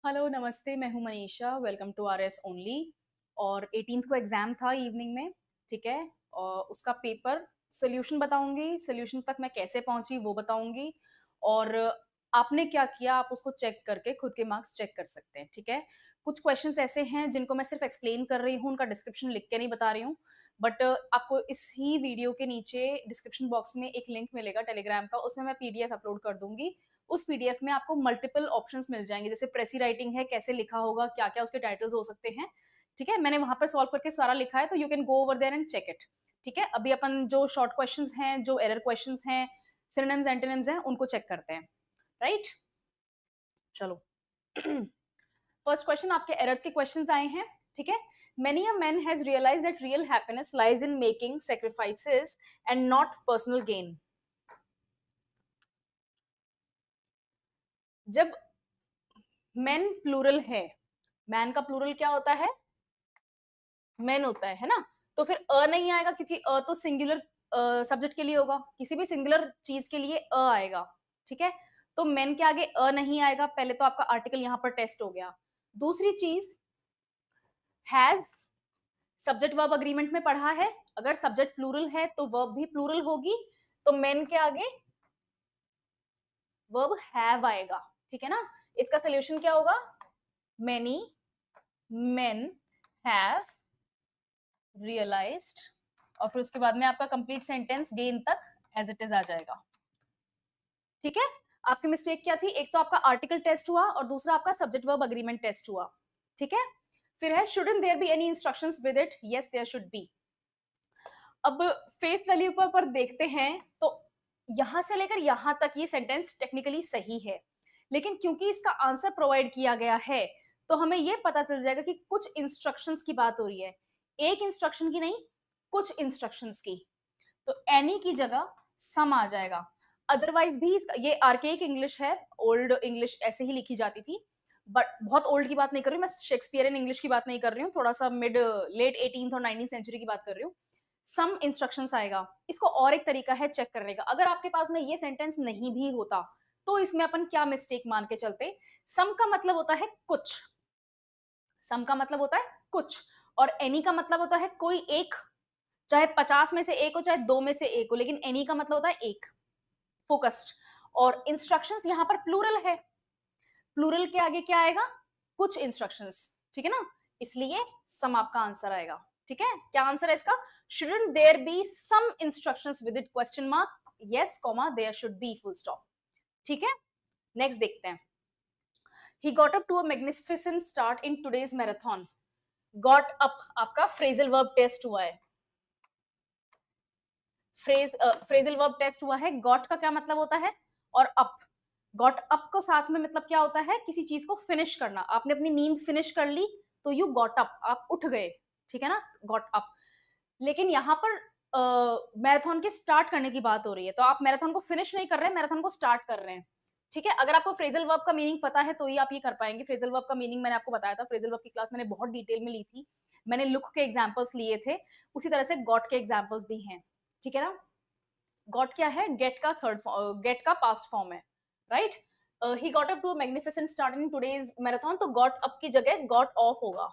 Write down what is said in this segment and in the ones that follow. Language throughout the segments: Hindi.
हेलो नमस्ते, मैं हूँ Manisha. Welcome to RS only. और 18th को एग्जाम था इवनिंग में, ठीक है। और उसका पेपर सोल्यूशन बताऊंगी, सोल्यूशन तक मैं कैसे पहुंची वो बताऊंगी, और आपने क्या किया आप उसको चेक करके खुद के मार्क्स चेक कर सकते हैं, ठीक है। कुछ क्वेश्चंस ऐसे हैं जिनको मैं सिर्फ एक्सप्लेन कर रही हूँ, उनका डिस्क्रिप्शन लिख के नहीं बता रही हूँ। बट आपको इस ही वीडियो के नीचे डिस्क्रिप्शन बॉक्स में एक लिंक मिलेगा टेलीग्राम का, उसमें मैं पीडीएफ अपलोड कर दूंगी। उस पीडीएफ में आपको मल्टीपल ऑप्शंस मिल जाएंगे, जैसे प्रेसी राइटिंग है, कैसे लिखा होगा, क्या क्या उसके टाइटल्स हो सकते हैं, ठीक है। मैंने वहां पर सॉल्व करके सारा लिखा है, तो you can go over there and check it, ठीक है। अभी अपन जो शॉर्ट क्वेश्चंस हैं, जो एरर क्वेश्चंस हैं, सिनोनिम्स एंटोनिम्स हैं, उनको चेक करते हैं, राइट। चलो फर्स्ट क्वेश्चन, आपके एरर्स के क्वेश्चंस आए हैं, ठीक है। Many a man has realized that real happiness lies in making sacrifices and not personal gain. जब men प्लूरल है, मैन का प्लूरल क्या होता है? मेन होता है ना। तो फिर अ नहीं आएगा, क्योंकि अ तो सिंगुलर सब्जेक्ट के लिए होगा, किसी भी सिंगुलर चीज के लिए अ आएगा, ठीक है। तो मेन के आगे अ नहीं आएगा, पहले तो आपका आर्टिकल यहाँ पर टेस्ट हो गया। दूसरी चीज, हैज सब्जेक्ट वर्ब अग्रीमेंट में पढ़ा है, अगर सब्जेक्ट प्लूरल है तो वर्ब भी प्लूरल होगी, तो मेन के आगे वर्ब हैव आएगा, ठीक है ना। इसका सोल्यूशन क्या होगा? मेनी मेन हैव रियलाइज्ड, और फिर उसके बाद में आपका कंप्लीट सेंटेंस गेन तक एज इट इज आ जाएगा, ठीक है। आपकी मिस्टेक क्या थी? एक तो आपका आर्टिकल टेस्ट हुआ और दूसरा आपका सब्जेक्ट वर्ब अग्रीमेंट टेस्ट हुआ, ठीक है। फिर है shouldn't there be any instructions with it? Yes there should be. अब फेस वैल्यू पर देखते हैं तो यहां से लेकर यहां तक ये सेंटेंस टेक्निकली सही है, लेकिन क्योंकि इसका आंसर प्रोवाइड किया गया है तो हमें ये पता चल जाएगा कि कुछ इंस्ट्रक्शंस की बात हो रही है, एक इंस्ट्रक्शन की नहीं, कुछ इंस्ट्रक्शंस की। तो एनी की जगह सम आ जाएगा। अदरवाइज भी ये आर्केइक इंग्लिश है, ओल्ड इंग्लिश ऐसे ही लिखी जाती थी, बट बहुत ओल्ड की बात नहीं कर रही हूँ मैं, शेक्सपियरियन इंग्लिश की बात नहीं कर रही हूँ, थोड़ा सा मिड लेट 18th और 19th सेंचुरी की बात कर रही हूँ। सम इंस्ट्रक्शंस आएगा। इसको और एक तरीका है चेक करने का, अगर आपके पास में ये सेंटेंस नहीं भी होता तो इसमें अपन क्या मिस्टेक मान के चलते? सम का मतलब होता है कुछ, सम का मतलब होता है कुछ, और एनी का मतलब होता है कोई एक, चाहे 50 में से एक हो चाहे 2 में से एक हो, लेकिन एनी का मतलब होता है एक, फोकस्ड। और इंस्ट्रक्शंस यहाँ पर प्लूरल है, प्लूरल के आगे क्या आएगा? कुछ इंस्ट्रक्शंस, ठीक है ना। इसलिए सम आपका आंसर आएगा, ठीक है। क्या आंसर है इसका? Shouldn't there be some instructions with it question mark, yes comma there should be full stop, ठीक है। नेक्स्ट देखते हैं। He got up to a magnificent start in today's marathon. Got up आपका फ्रेजल वर्ब टेस्ट हुआ है, फ्रेजल वर्ब टेस्ट हुआ है। गॉट का क्या मतलब होता है? और अप, गॉट अप को साथ में मतलब क्या होता है? किसी चीज को फिनिश करना, आपने अपनी नींद फिनिश कर ली तो यू गॉट अप, आप उठ गए, ठीक है ना, गॉट अप। लेकिन यहाँ पर मैराथन के स्टार्ट करने की बात हो रही है, तो आप मैराथन को फिनिश नहीं कर रहे हैं, मैराथन को स्टार्ट कर रहे हैं, ठीक है। अगर आपको फ्रेजल वर्ब का मीनिंग पता है तो ही आप ये कर पाएंगे। फ्रेजल वर्ब का मीनिंग मैंने आपको बताया था, फ्रेजल वर्ब की क्लास मैंने बहुत डिटेल में ली थी, मैंने लुक के एग्जाम्पल्स लिए थे, उसी तरह से गॉट के एग्जाम्पल्स भी हैं, ठीक है ना। गॉट क्या है? गेट का थर्ड, गेट का पास्ट फॉर्म है, right. He got up to a magnificent start in today's marathon, तो गॉट अप की जगह गॉट ऑफ होगा,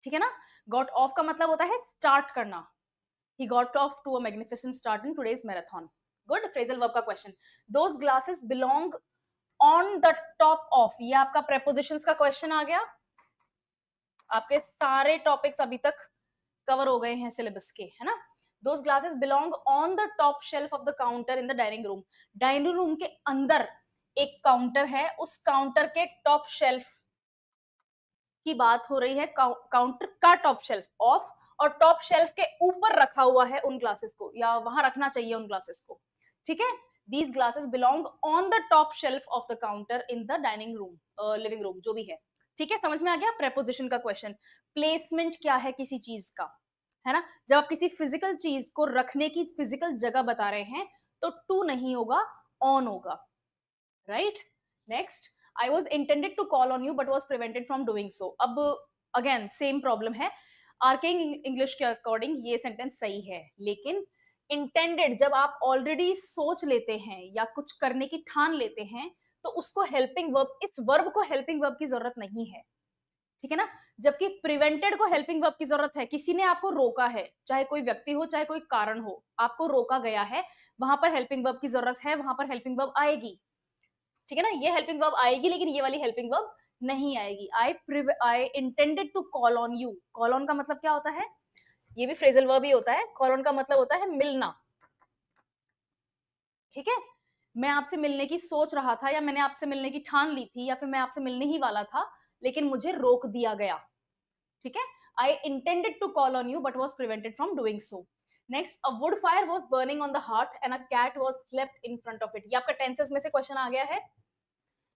ठीक है ना। गॉट ऑफ का मतलब होता है स्टार्ट करना। He got off to a magnificent start in today's marathon. Good, phrasal verb का question. Those glasses belong on the top of, ये आपका प्रेपोजिशंस का क्वेश्चन आ गया। आपके सारे टॉपिक्स अभी तक कवर हो गए हैं सिलेबस के, है ना। Those glasses belong on the top shelf of the counter in the dining room. Dining room के अंदर एक काउंटर है, उस काउंटर के टॉप शेल्फ की बात हो रही है, काउंटर का टॉप शेल्फ ऑफ, और टॉप शेल्फ के ऊपर रखा हुआ है उन ग्लासेस को, या वहां रखना चाहिए उन ग्लासेस को, ठीक है। These glasses belong on the top shelf of the counter in the dining room, living room, जो भी है, ठीक है। समझ में आ गया प्रेपोजिशन का क्वेश्चन। प्लेसमेंट क्या है किसी चीज का, है ना। जब आप किसी फिजिकल चीज को रखने की फिजिकल जगह बता रहे हैं तो टू नहीं होगा, ऑन होगा, right. Next, I was intended to call on you but was prevented from doing so. अब अगेन सेम प्रॉब्लम है, आर्केइंग इंग्लिश के अकॉर्डिंग ये सेंटेंस सही है, लेकिन इंटेंडेड जब आप ऑलरेडी सोच लेते हैं या कुछ करने की ठान लेते हैं तो उसको हेल्पिंग वर्ब, इस वर्ब को हेल्पिंग वर्ब की जरूरत नहीं है, ठीक है ना। जबकि प्रिवेंटेड को हेल्पिंग वर्ब की जरूरत है। किसी ने आपको रोका है, चाहे कोई व्यक्ति हो चाहे कोई कारण हो, आपको रोका गया है, वहां पर हेल्पिंग वर्ब की जरूरत है, वहां पर हेल्पिंग वर्ब आएगी, ठीक है ना। ये हेल्पिंग वर्ब आएगी, लेकिन ये वाली हेल्पिंग वर्ब नहीं आएगी। I intended to call on you, call on का मतलब क्या होता है, ये भी फ्रेजल वर्ब ही होता है। कॉल ऑन का मतलब होता है मिलना, ठीक है। मैं आपसे मिलने की सोच रहा था, या मैंने आपसे मिलने की ठान ली थी, या फिर मैं आपसे मिलने ही वाला था, लेकिन मुझे रोक दिया गया, ठीक है। I intended to call on you but was prevented from doing so. Next, a wood fire was burning on the hearth and a cat was slept in front of it. ये आपका टेंसेस में से क्वेश्चन आ गया है,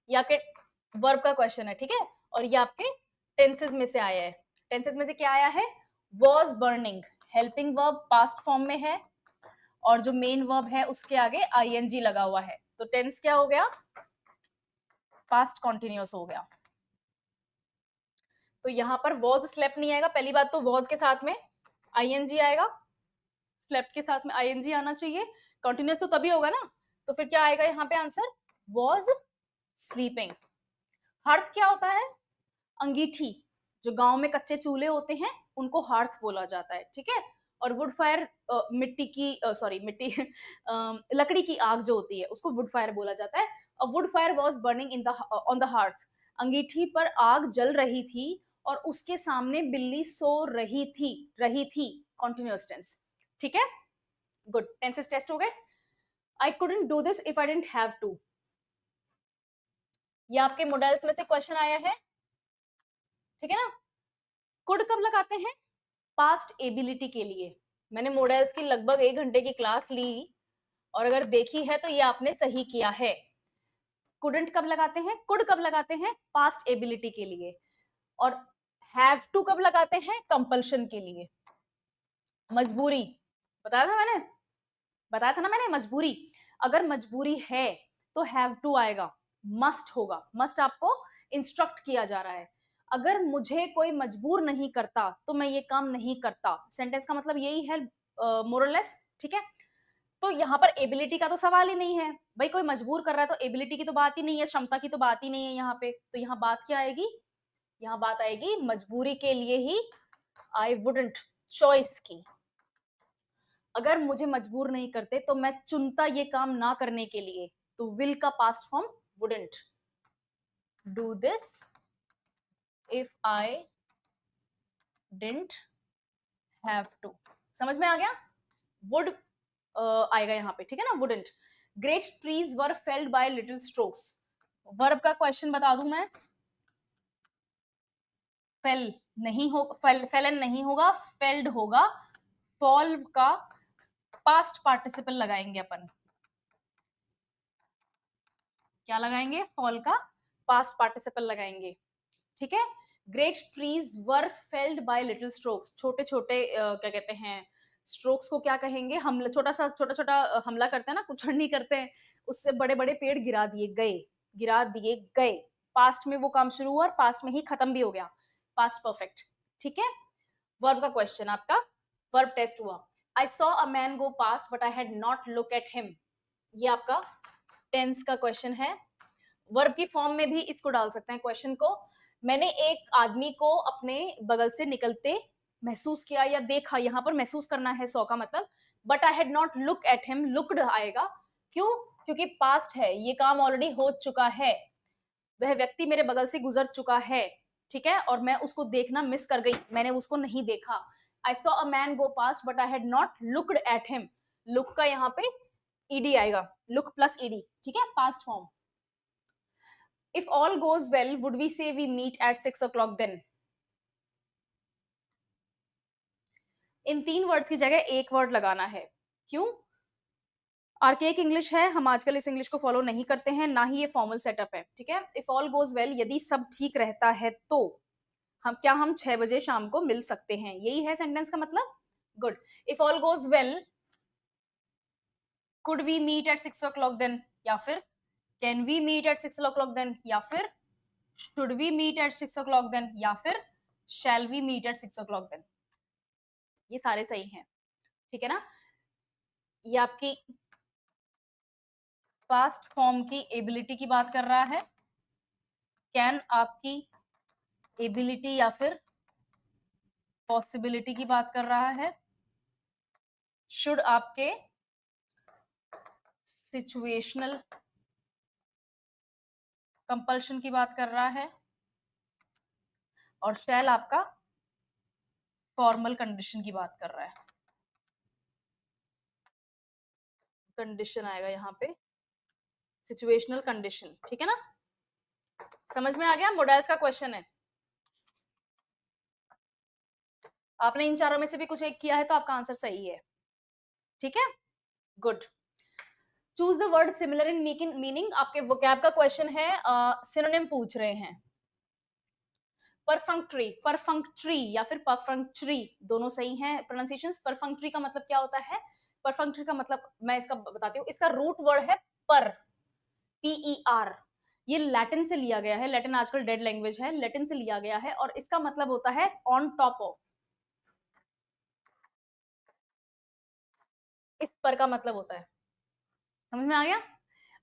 ये आपके वर्ब का क्वेश्चन है, ठीक है। और ये आपके टेंसेस में से आया है। टेंसेस में से क्या आया है, was burning, helping verb past form में है, और जो मेन वर्ब है उसके आगे आईएनजी लगा हुआ है, तो टेंस क्या हो गया, पास्ट कॉन्टिन्यूअस हो गया। तो यहां पर वॉज स्लेप्ट नहीं आएगा, पहली बात तो वॉज के साथ में आईएनजी आएगा, स्लेप्ट के साथ में आईएनजी आना चाहिए, कॉन्टिन्यूअस तो तभी होगा ना। तो फिर क्या आएगा यहाँ पे आंसर, वॉज स्लीपिंग। हार्थ क्या होता है, अंगीठी, जो गांव में कच्चे चूल्हे होते हैं उनको हार्थ बोला जाता है, ठीक है। और वुड फायर मिट्टी की, सॉरी मिट्टी लकड़ी की आग जो होती है उसको वुड फायर बोला जाता है। A wood fire was burning in the on the hearth, अंगीठी पर आग जल रही थी और उसके सामने बिल्ली सो रही थी कॉन्टिन्यूअस टेंस, ठीक है। गुड, टेंसेस टेस्ट हो गए। I couldn't do this if I didn't have to, ये आपके मॉडल्स में से क्वेश्चन आया है, ठीक है ना। कुड कब लगाते हैं, पास्ट एबिलिटी के लिए। मैंने मॉडल्स की लगभग 1 घंटे की क्लास ली, और अगर देखी है तो ये आपने सही किया है। कुडंट कब लगाते हैं, कुड कब लगाते हैं, पास्ट एबिलिटी के लिए। और हैव टू कब लगाते हैं, कंपल्शन के लिए, मजबूरी। बताया था मैंने, बताया था ना मैंने, मजबूरी। अगर मजबूरी है तो हैव टू आएगा, मस्ट होगा, मस्ट आपको इंस्ट्रक्ट किया जा रहा है। अगर मुझे कोई मजबूर नहीं करता तो मैं ये काम नहीं करता, सेंटेंस का मतलब यही है मोरलेस, ठीक है। तो यहाँ पर एबिलिटी का तो सवाल ही नहीं है, भाई कोई मजबूर कर रहा है तो एबिलिटी की तो बात ही नहीं है, क्षमता की तो बात ही नहीं है यहाँ पे। तो यहाँ बात क्या आएगी, यहाँ बात आएगी मजबूरी के लिए ही आई वुडंट, चॉइस की। अगर मुझे मजबूर नहीं करते तो मैं चुनता ये काम ना करने के लिए, तो विल का past form wouldn't do this if I didn't have to. समझ में आ गया, वुड आएगा यहाँ पे, ठीक है ना, वुडंट। ग्रेट ट्रीज वर failed bye little strokes, verb का क्वेश्चन बता दूं मैं, फेल नहीं हो, फेलन नहीं होगा, फेल्ड होगा। फॉल का पास्ट पार्टिसिपल लगाएंगे अपन, क्या लगाएंगे, फॉल का पास्ट पार्टिसिपल लगाएंगे, ठीक है। ग्रेट ट्रीज वर फेल्ड बाय लिटिल स्ट्रोक्स, छोटे छोटे क्या कहते हैं, स्ट्रोक्स को क्या कहेंगे, हमला, छोटा छोटा हमला करते हैं ना, कुछ नहीं करते हैं, उससे बड़े बड़े पेड़ गिरा दिए गए, गिरा दिए गए। पास्ट में वो काम शुरू हुआ और पास्ट में ही खत्म भी हो गया, पास्ट परफेक्ट, ठीक है। वर्ब का क्वेश्चन आपका, वर्ब टेस्ट हुआ। I saw a man go past but I had not look at him, ये आपका टेंस का क्वेश्चन है। वर्ब की फॉर्म में भी इसको डाल सकते हैं क्वेश्चन को। मैंने एक आदमी को अपने बगल से निकलते महसूस किया या देखा, यहां पर महसूस करना है, सौ का मतलब, but I had not look at him, looked आएगा, क्यों, क्योंकि पास्ट है, ये काम ऑलरेडी हो चुका है, वह व्यक्ति मेरे बगल से गुजर चुका है, ठीक है, और मैं उसको देखना मिस कर गई, मैंने उसको नहीं देखा। I saw a man go past but I had not looked at him, look का यहाँ पे ईडी आएगा, लुक प्लस ईडी, ठीक है, past form. If all goes well, would we say we meet at 6 o'clock then? In 3 words की जगह एक वर्ड लगाना है, क्यों, आर्केक इंग्लिश है, हम आजकल इस इंग्लिश को फॉलो नहीं करते हैं, ना ही ये फॉर्मल सेटअप है, ठीक है। इफ ऑल गोज वेल, यदि सब ठीक रहता है तो हम 6 बजे शाम को मिल सकते हैं, यही है सेंटेंस का मतलब। Good, if all goes well, could we meet at 6 o'clock then, या फिर can we meet at 6 o'clock then, या फिर should we meet at 6 o'clock then, या फिर shall we meet at 6 o'clock then, ये सारे सही हैं, ठीक है ना। ये आपकी पास्ट फॉर्म की एबिलिटी की बात कर रहा है, कैन आपकी एबिलिटी या फिर पॉसिबिलिटी की बात कर रहा है, शुड आपके सिचुएशनल कंपल्शन की बात कर रहा है, और शैल आपका फॉर्मल कंडीशन की बात कर रहा है। कंडीशन आएगा यहाँ पे सिचुएशनल कंडीशन, ठीक है ना, समझ में आ गया। मॉडल्स का क्वेश्चन है, आपने इन चारों में से भी कुछ एक किया है तो आपका आंसर सही है, ठीक है, good. Choose the word similar in meaning, आपके वोकैब का क्वेश्चन है, सिनोनिम पूछ रहे हैं। परफंक्ट्री, परफंक्ट्री या फिर परफंक्ट्री दोनों सही हैं प्रोनाउंसिएशंस। परफंक्ट्री का मतलब क्या होता है, परफंक्ट्री का मतलब मैं इसका बताती हूँ, इसका रूट वर्ड है पर, PER। ये लैटिन से लिया गया है, लैटिन आजकल डेड लैंग्वेज है, लैटिन से लिया गया है, और इसका मतलब होता है ऑन टॉप ऑफ। इस पर का मतलब होता है, समझ में आ गया,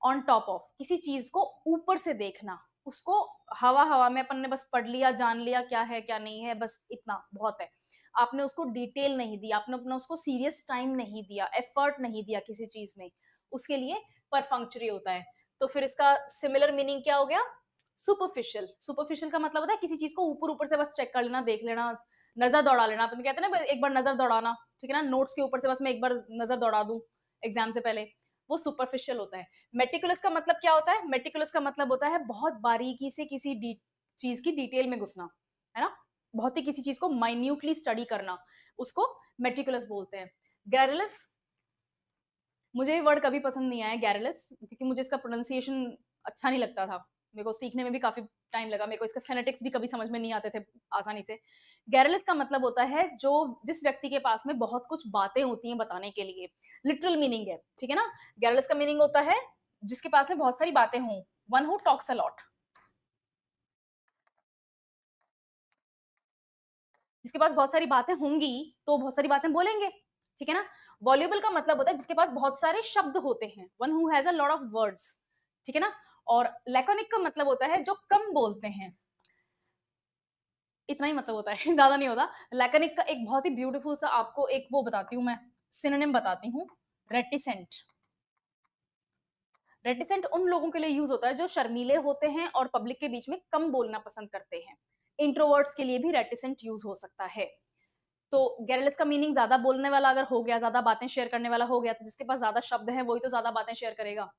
ऑन टॉप ऑफ, किसी चीज को ऊपर से देखना, उसको हवा हवा में अपन ने बस पढ़ लिया, जान लिया क्या है क्या नहीं है, बस इतना बहुत है, आपने उसको डिटेल नहीं दी, आपने अपना उसको सीरियस टाइम नहीं दिया, एफर्ट नहीं दिया किसी चीज में, उसके लिए परफंक्चुरी होता है। तो फिर इसका सिमिलर मीनिंग क्या हो गया, सुपरफिशियल। सुपरफिशियल का मतलब होता है किसी चीज को ऊपर ऊपर से बस चेक कर लेना, देख लेना, नजर दौड़ा लेना, अपन कहते हैं ना एक बार नजर दौड़ाना, ठीक है ना, नोट्स के ऊपर से बस मैं एक बार नजर दौड़ा दूं एग्जाम से पहले, वो सुपरफिशियल होता है। मेटिकुलस का मतलब क्या होता है, मेटिकुलस का मतलब होता है बहुत बारीकी से किसी चीज की डिटेल में घुसना, है ना, बहुत ही किसी चीज को माइन्यूटली स्टडी करना, उसको मेटिकुलस बोलते हैं। गैरलस, मुझे ये वर्ड कभी पसंद नहीं आया गैरलस, क्योंकि मुझे इसका प्रोनाउंसिएशन अच्छा नहीं लगता था, मेरे को सीखने में भी काफी टाइम लगा, मेरे को इसके फेनेटिक्स भी कभी समझ में नहीं आते थे आसानी से। गैरलस का मतलब होता है जो जिस व्यक्ति के पास में बहुत कुछ बातें होती हैं बताने के लिए, लिटरल मीनिंग है, ठीक है ना। गैरलस का मीनिंग होता है जिसके पास में बहुत सारी बातें हों, one who talks a lot, जिसके पास बहुत सारी बातें होंगी तो बहुत सारी बातें बोलेंगे, ठीक है ना। वॉल्यूबल का मतलब होता है जिसके पास बहुत सारे शब्द होते हैं, one who has a lot of words, ठीक है ना। और लैकोनिक का मतलब होता है जो कम बोलते हैं, इतना ही मतलब होता है ज्यादा नहीं होता। लैकोनिक का एक बहुत ही ब्यूटीफुल सा आपको एक वो बताती हूँ मैं, सिनोनिम बताती हूँ, रेटिसेंट। रेटिसेंट उन लोगों के लिए यूज होता है जो शर्मीले होते हैं और पब्लिक के बीच में कम बोलना पसंद करते हैं, इंट्रोवर्ट्स के लिए भी रेटिसेंट यूज हो सकता है। तो गैरलिस का मीनिंग ज्यादा बोलने वाला अगर हो गया, ज्यादा बातें शेयर करने वाला हो गया, तो जिसके पास ज्यादा शब्द है वही तो ज्यादा बातें शेयर करेगा,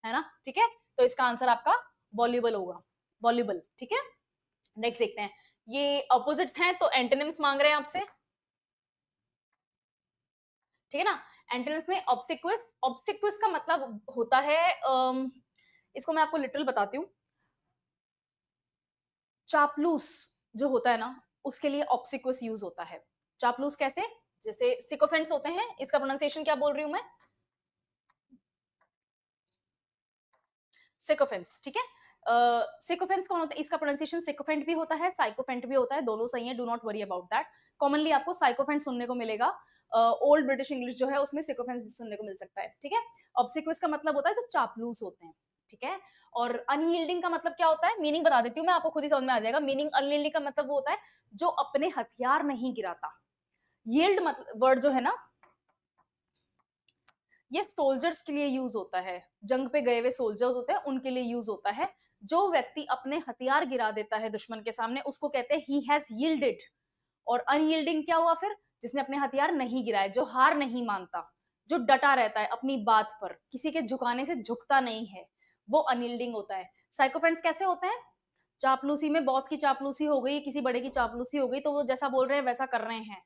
है ना, ठीक है। तो इसका आंसर आपका वॉल्यूबल होगा, वॉल्यूबल, ठीक है। नेक्स्ट देखते हैं, ये अपोजिट्स हैं तो एंटोनिम्स मांग रहे हैं आपसे, ठीक है ना। एंटोनिम्स में ऑब्सिक्विस, ऑब्सिक्विस का मतलब होता है इसको मैं आपको लिटरल बताती हूँ, चापलूस जो होता है ना, उसके लिए ऑब्सिक्विस यूज होता है। चापलूस कैसे, जैसे सिकोफेंट्स होते हैं, इसका प्रोनाउंसिएशन क्या बोल रही हूं मैं, सिकोफेंस, ठीक है। सिकोफेंस कौन होता है, इसका प्रोनाउंसिएशन सिकोफेंट भी होता है, साइकोफेंट भी होता है, दोनों सही है, do not worry about that. Commonly आपको साइकोफेंट सुनने को मिलेगा, ओल्ड ब्रिटिश इंग्लिश जो है उसमें सिकोफेंस सुनने को मिल सकता है, ठीक है। ऑब्सिक्विस का मतलब होता है जो चापलूस होते हैं, ठीक है। और अनयील्डिंग का मतलब क्या होता है, मीनिंग बता देती हूँ मैं, आपको खुद ही समझ में आ जाएगा। मीनिंग अनयील्डिंग का मतलब वो होता है जो अपने हथियार नहीं गिराता। यील्ड मतलब वर्ड जो है ना, ये सोल्जर्स के लिए यूज होता है, जंग पे गए हुए सोल्जर्स होते हैं उनके लिए यूज होता है। जो व्यक्ति अपने हथियार गिरा देता है दुश्मन के सामने उसको कहते हैं ही हैज यील्डेड। और अनयील्डिंग क्या हुआ फिर, जिसने अपने हथियार नहीं गिराए, जो हार नहीं मानता, जो डटा रहता है अपनी बात पर, किसी के झुकाने से झुकता नहीं है, वो अनयील्डिंग होता है। साइकोफेंट्स कैसे होते हैं, चापलूसी में बॉस की चापलूसी हो गई, किसी बड़े की चापलूसी हो गई, तो वो जैसा बोल रहे हैं वैसा कर रहे हैं,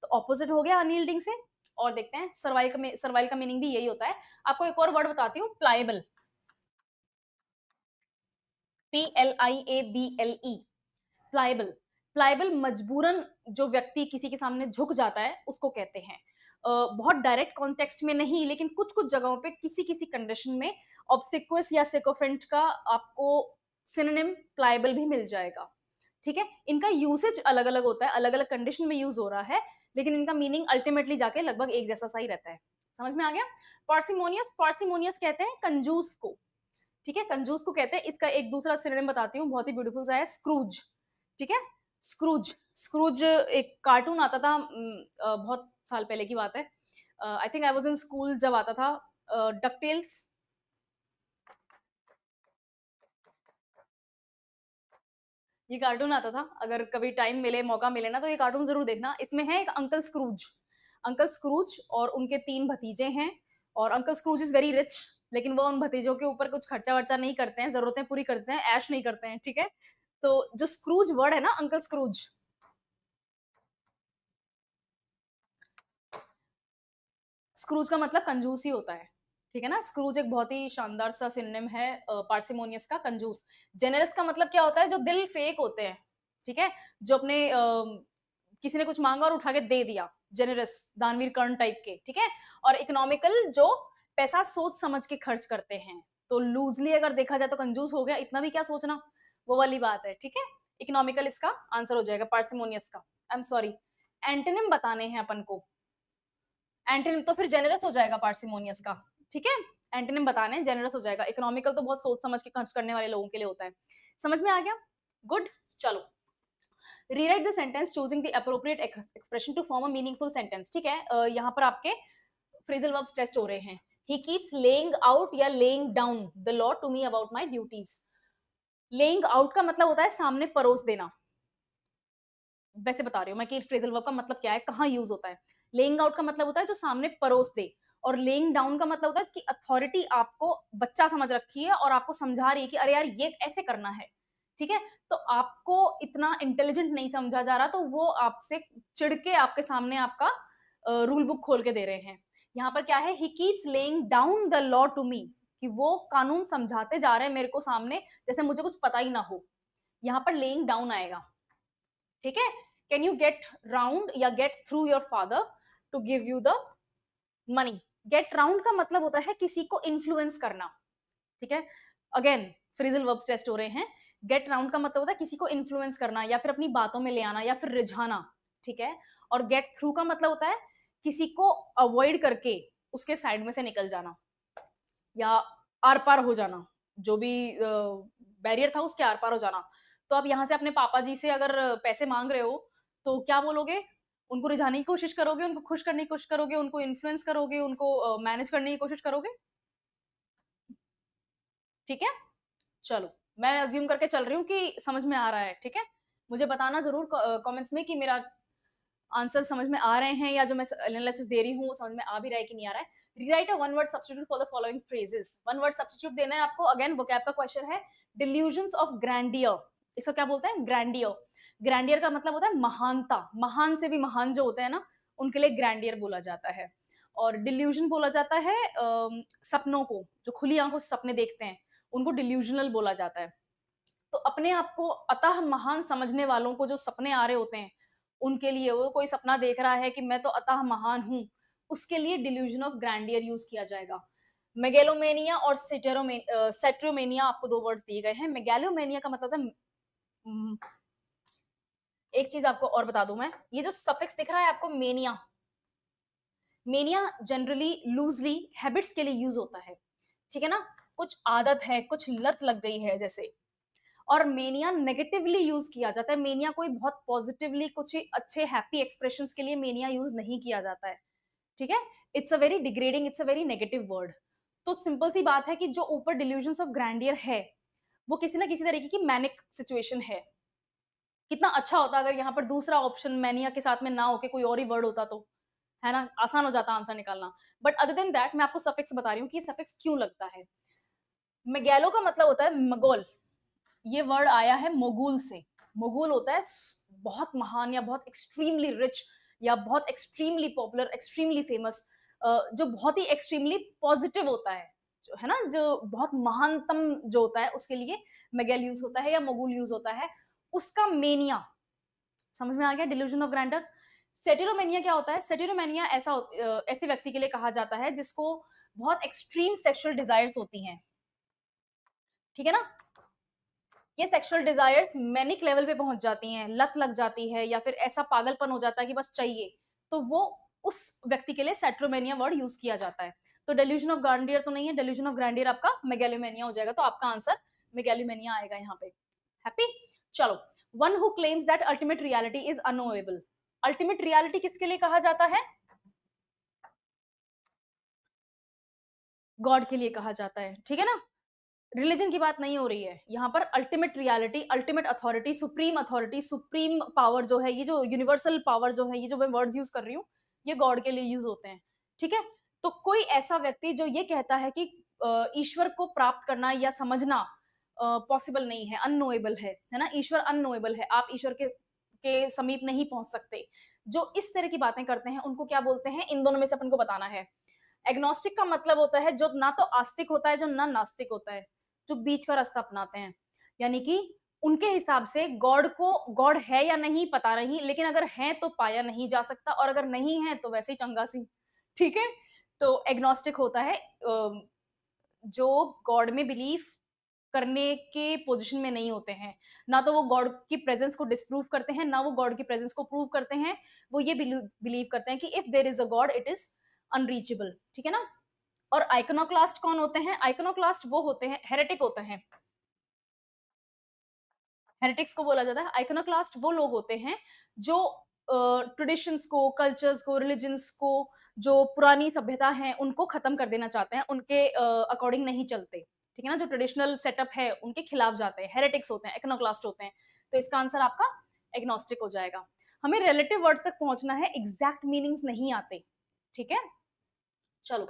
तो ऑपोजिट हो गया अनयील्डिंग से। और देखते हैं सर्वाइल का मीनिंग भी यही होता है। आपको एक और वर्ड बताती हूँ, प्लाएबल, PLIABLE, प्लाएबल। प्लाएबल मजबूरन जो व्यक्ति किसी के सामने झुक जाता है उसको कहते हैं। बहुत डायरेक्ट कॉन्टेक्स्ट में नहीं, लेकिन कुछ कुछ जगहों पे किसी किसी कंडीशन में ऑब्सिक्वस या सिकोफेंट का आपको सिनोनिम प्लाएबल भी मिल जाएगा, ठीक है। इनका यूसेज अलग अलग होता है, अलग अलग कंडीशन में यूज हो रहा है, लेकिन इनका मीनिंग अल्टीमेटली जाके लगभग एक जैसा सा ही रहता है, समझ में आ गया? पार्सिमोनियस, पार्सिमोनियस कहते हैं कंजूस को, ठीक है, कंजूस को कहते हैं। इसका एक दूसरा सिनोनिम बताती हूँ, बहुत ही ब्यूटीफुल सा है, स्क्रूज, ठीक है, स्क्रूज। स्क्रूज एक कार्टून आता था, बहुत साल पहले की बात है, I think I was in school जब आता था, डकटेल्स, ये कार्टून आता था, अगर कभी टाइम मिले, मौका मिले ना, तो ये कार्टून जरूर देखना। इसमें है एक अंकल स्क्रूज, अंकल स्क्रूज और उनके 3 भतीजे हैं, और uncle Scrooge is very rich, लेकिन वो उन भतीजों के ऊपर कुछ खर्चा वर्चा नहीं करते हैं, जरूरतें पूरी करते हैं, ऐश नहीं करते हैं, ठीक है। तो जो स्क्रूज वर्ड है ना, अंकल स्क्रूज, स्क्रूज का मतलब कंजूस ही होता है, ठीक है ना। स्क्रूज एक बहुत ही शानदार सा सिनोनिम है पार्सिमोनियस का, कंजूस। जेनरस का मतलब क्या होता है? जो दिल फेक होते हैं, ठीक है, जो अपने किसी ने कुछ मांगा और उठा के दे दिया, जेनरस, दानवीर कर्ण टाइप के, ठीक है। और इकोनॉमिकल, जो पैसा सोच समझ के खर्च करते हैं। तो लूजली अगर देखा जाए तो कंजूस हो गया, इतना भी क्या सोचना, वो वाली बात है, ठीक है। इकोनॉमिकल इसका आंसर हो जाएगा, पार्सिमोनियस का। आई एम सॉरी, एंटोनिम बताने हैं अपन को। एंटोनिम तो फिर जेनरस हो जाएगा पार्सिमोनियस का, ठीक है। एंटोनिम बताने, जेनरस हो जाएगा। इकोनॉमिकल तो बहुत सोच समझ के खर्च करने वाले लोगों के लिए होता है। समझ में आ गया? गुड, चलो। Rewrite the sentence choosing the appropriate expression to form a meaningful sentence, ठीक है। यहाँ पर आपके फ्रेजल वर्ब्स टेस्ट हो रहे हैं। ही कीप्स लेइंग आउट या laying down the law to me about my duties. Laying out का मतलब होता है सामने परोस देना, वैसे बता रही हूँ मैं कि फ्रेजल वर्ब का मतलब क्या है, कहाँ यूज होता है। लेइंग आउट का मतलब होता है जो सामने परोस दे, और लेइंग डाउन का मतलब होता है कि अथॉरिटी आपको बच्चा समझ रखी है और आपको समझा रही है कि अरे यार ये ऐसे करना है, ठीक है। तो आपको इतना इंटेलिजेंट नहीं समझा जा रहा, तो वो आपसे चिढ़ के आपके सामने आपका रूल बुक खोल के दे रहे हैं। यहाँ पर क्या है, he keeps laying down the law to me, कि वो कानून समझाते जा रहे हैं मेरे को सामने, जैसे मुझे कुछ पता ही ना हो। यहाँ पर लेइंग डाउन आएगा, ठीक है। कैन यू गेट राउंड या get through your father to give you the money. Get round का मतलब होता है किसी को इन्फ्लुएंस करना, ठीक है। अगेन फ्रेजल वर्ब्स टेस्ट हो रहे हैं। गेट राउंड का मतलब होता है किसी को इन्फ्लुएंस करना, या फिर अपनी बातों में ले आना, या फिर रिझाना, ठीक है। और गेट थ्रू का मतलब होता है किसी को अवॉइड करके उसके साइड में से निकल जाना, या आर पार हो जाना, जो भी बैरियर था उसके आर पार हो जाना। तो आप यहाँ से अपने पापा जी से अगर पैसे मांग रहे हो, तो क्या बोलोगे? उनको रिझाने की कोशिश करोगे, उनको खुश करने की कोशिश करोगे, उनको इन्फ्लुएंस करोगे, उनको मैनेज करने की कोशिश करोगे, ठीक है। चलो, मैं अज्यूम करके चल रही हूँ कि समझ में आ रहा है, ठीक है। मुझे बताना जरूर कमेंट्स में कि मेरा आंसर समझ में आ रहे हैं, या जो मैं एनालिसिस दे रही हूँ वो समझ में आ भी रहा है कि नहीं आ रहा है। Rewrite a one word substitute for the following phrases. One word substitute देना है आपको। अगेन वोकैब का क्वेश्चन है। डिल्यूजन्स ऑफ ग्रैंडियर, इसका क्या बोलते हैं? ग्रैंडियर। ग्रैंडियर का मतलब होता है महानता, महान से भी महान जो होते हैं ना, उनके लिए ग्रैंडियर बोला जाता है। और डिल्यूजन बोला जाता है सपनों को, जो खुली आंखों से सपने देखते हैं उनको डिल्यूजनल बोला जाता है। तो अपने आप को अतः महान समझने वालों को जो सपने आ रहे होते हैं, उनके लिए, वो कोई सपना देख रहा है कि मैं तो अतः महान हूं, उसके लिए डिल्यूजन ऑफ ग्रैंडियर यूज किया जाएगा। मेगेलोमेनिया और सेट्रोमेनिया, आपको 2 वर्ड दिए गए हैं। मेगेलोमेनिया का मतलब है, एक चीज आपको और बता दूं मैं, ये जो सफिक्स दिख रहा है आपको, mania, mania generally loosely habits के लिए यूज होता है, ठीक है ना। कुछ आदत है, कुछ लत लग गई है जैसे। और मेनिया नेगेटिवली यूज किया जाता है। मेनिया कोई बहुत पॉजिटिवली कुछ अच्छे हैप्पी एक्सप्रेशंस के लिए मेनिया यूज नहीं किया जाता है, ठीक है। It's a very degrading, it's a very negative word. तो सिंपल सी बात है कि जो ऊपर डिल्यूजन्स ऑफ ग्रैंडियर है, वो किसी ना किसी तरीके की मैनिक सिचुएशन है। कितना अच्छा होता अगर यहाँ पर दूसरा ऑप्शन मैनिया के साथ में ना होके कोई और ही वर्ड होता, तो है ना, आसान हो जाता आंसर निकालना। बट अदर देन दैट, मैं आपको सफिक्स बता रही हूँ कि सफिक्स क्यों लगता है। मेगैलो का मतलब होता है मगोल, ये वर्ड आया है मोगुल से। मोगुल होता है बहुत महान, या बहुत एक्सट्रीमली रिच, या बहुत एक्सट्रीमली पॉपुलर, एक्सट्रीमली फेमस, जो बहुत ही एक्सट्रीमली पॉजिटिव होता है, जो है ना, जो बहुत महानतम जो होता है, उसके लिए मेगेल यूज होता है या मोगुल यूज होता है। उसका मेनिया, समझ में आ गया? Delusion of grander. सेटिरोमेनिया क्या होता है? सेटिरोमेनिया ऐसे व्यक्ति के लिए कहा जाता है जिसको बहुत एक्सट्रीम सेक्सुअल डिजायर्स होती हैं, ठीक है ना। ये सेक्सुअल डिजायर्स मैनिक लेवल पे पहुंच जाती हैं, लत लग जाती है, या फिर ऐसा पागलपन हो जाता है कि बस चाहिए, तो वो उस व्यक्ति के लिए सेट्रोमेनिया वर्ड यूज किया जाता है। तो डेल्यूजन ऑफ ग्रांडियर तो नहीं है, डेल्यूजन ऑफ ग्रांडियर आपका मेगैलोमेनिया हो जाएगा, तो आपका आंसर मेगैलोमेनिया आएगा यहाँ पे। हैप्पी? चलो, one who claims that ultimate reality is unknowable. Ultimate reality किसके लिए कहा जाता है? गॉड के लिए कहा जाता है, ठीक है ना। रिलीजन की बात नहीं हो रही है यहाँ पर। Ultimate reality, ultimate authority, supreme power जो है, ये जो यूनिवर्सल पावर जो है, ये जो मैं वर्ड्स यूज कर रही हूँ, ये गॉड के लिए यूज होते हैं, ठीक है। तो कोई ऐसा व्यक्ति जो ये कहता है कि ईश्वर को प्राप्त करना या समझना पॉसिबल नहीं है, अननोएबल है ना, ईश्वर अननोएबल है, आप ईश्वर के समीप नहीं पहुंच सकते, जो इस तरह की बातें करते हैं उनको क्या बोलते हैं? इन दोनों में से अपन को बताना है। एग्नोस्टिक का मतलब होता है जो ना तो आस्तिक होता है, जो ना नास्तिक होता है, जो बीच का रास्ता अपनाते हैं। यानी कि उनके हिसाब से गॉड है या नहीं पता नहीं, लेकिन अगर है तो पाया नहीं जा सकता, और अगर नहीं है तो वैसे ही चंगा सी, ठीक है। तो एग्नोस्टिक होता है जो गॉड में बिलीव करने के पोजीशन में नहीं होते हैं, ना तो वो गॉड की प्रेजेंस को डिसप्रूव करते हैं, ना वो गॉड की प्रेजेंस को प्रूव करते हैं। वो ये बिलीव करते हैं कि if there is a god it is unreachable, ठीक है ना। और आइकोनोक्लास्ट कौन होते हैं? आइकोनोक्लास्ट वो होते हैं, हेरेटिक होते हैं, हेरेटिक्स को बोला जाता है। आइकोनोक्लास्ट वो लोग होते हैं जो ट्रेडिशंस को, कल्चर्स को, रिलीजन्स को, जो पुरानी सभ्यता है उनको खत्म कर देना चाहते हैं, उनके अकॉर्डिंग नहीं चलते, ठीक है ना, जो ट्रेडिशनल सेटअप है उनके खिलाफ जाते हैं, हेरेटिक्स होते हैं, आइकोनोक्लास्ट होते हैं। तो इसका आंसर आपका एग्नोस्टिक हो जाएगा। हमें रिलेटिव वर्ड तक पहुंचना है, एग्जैक्ट मीनिंग्स नहीं आते, ठीक है। चलो,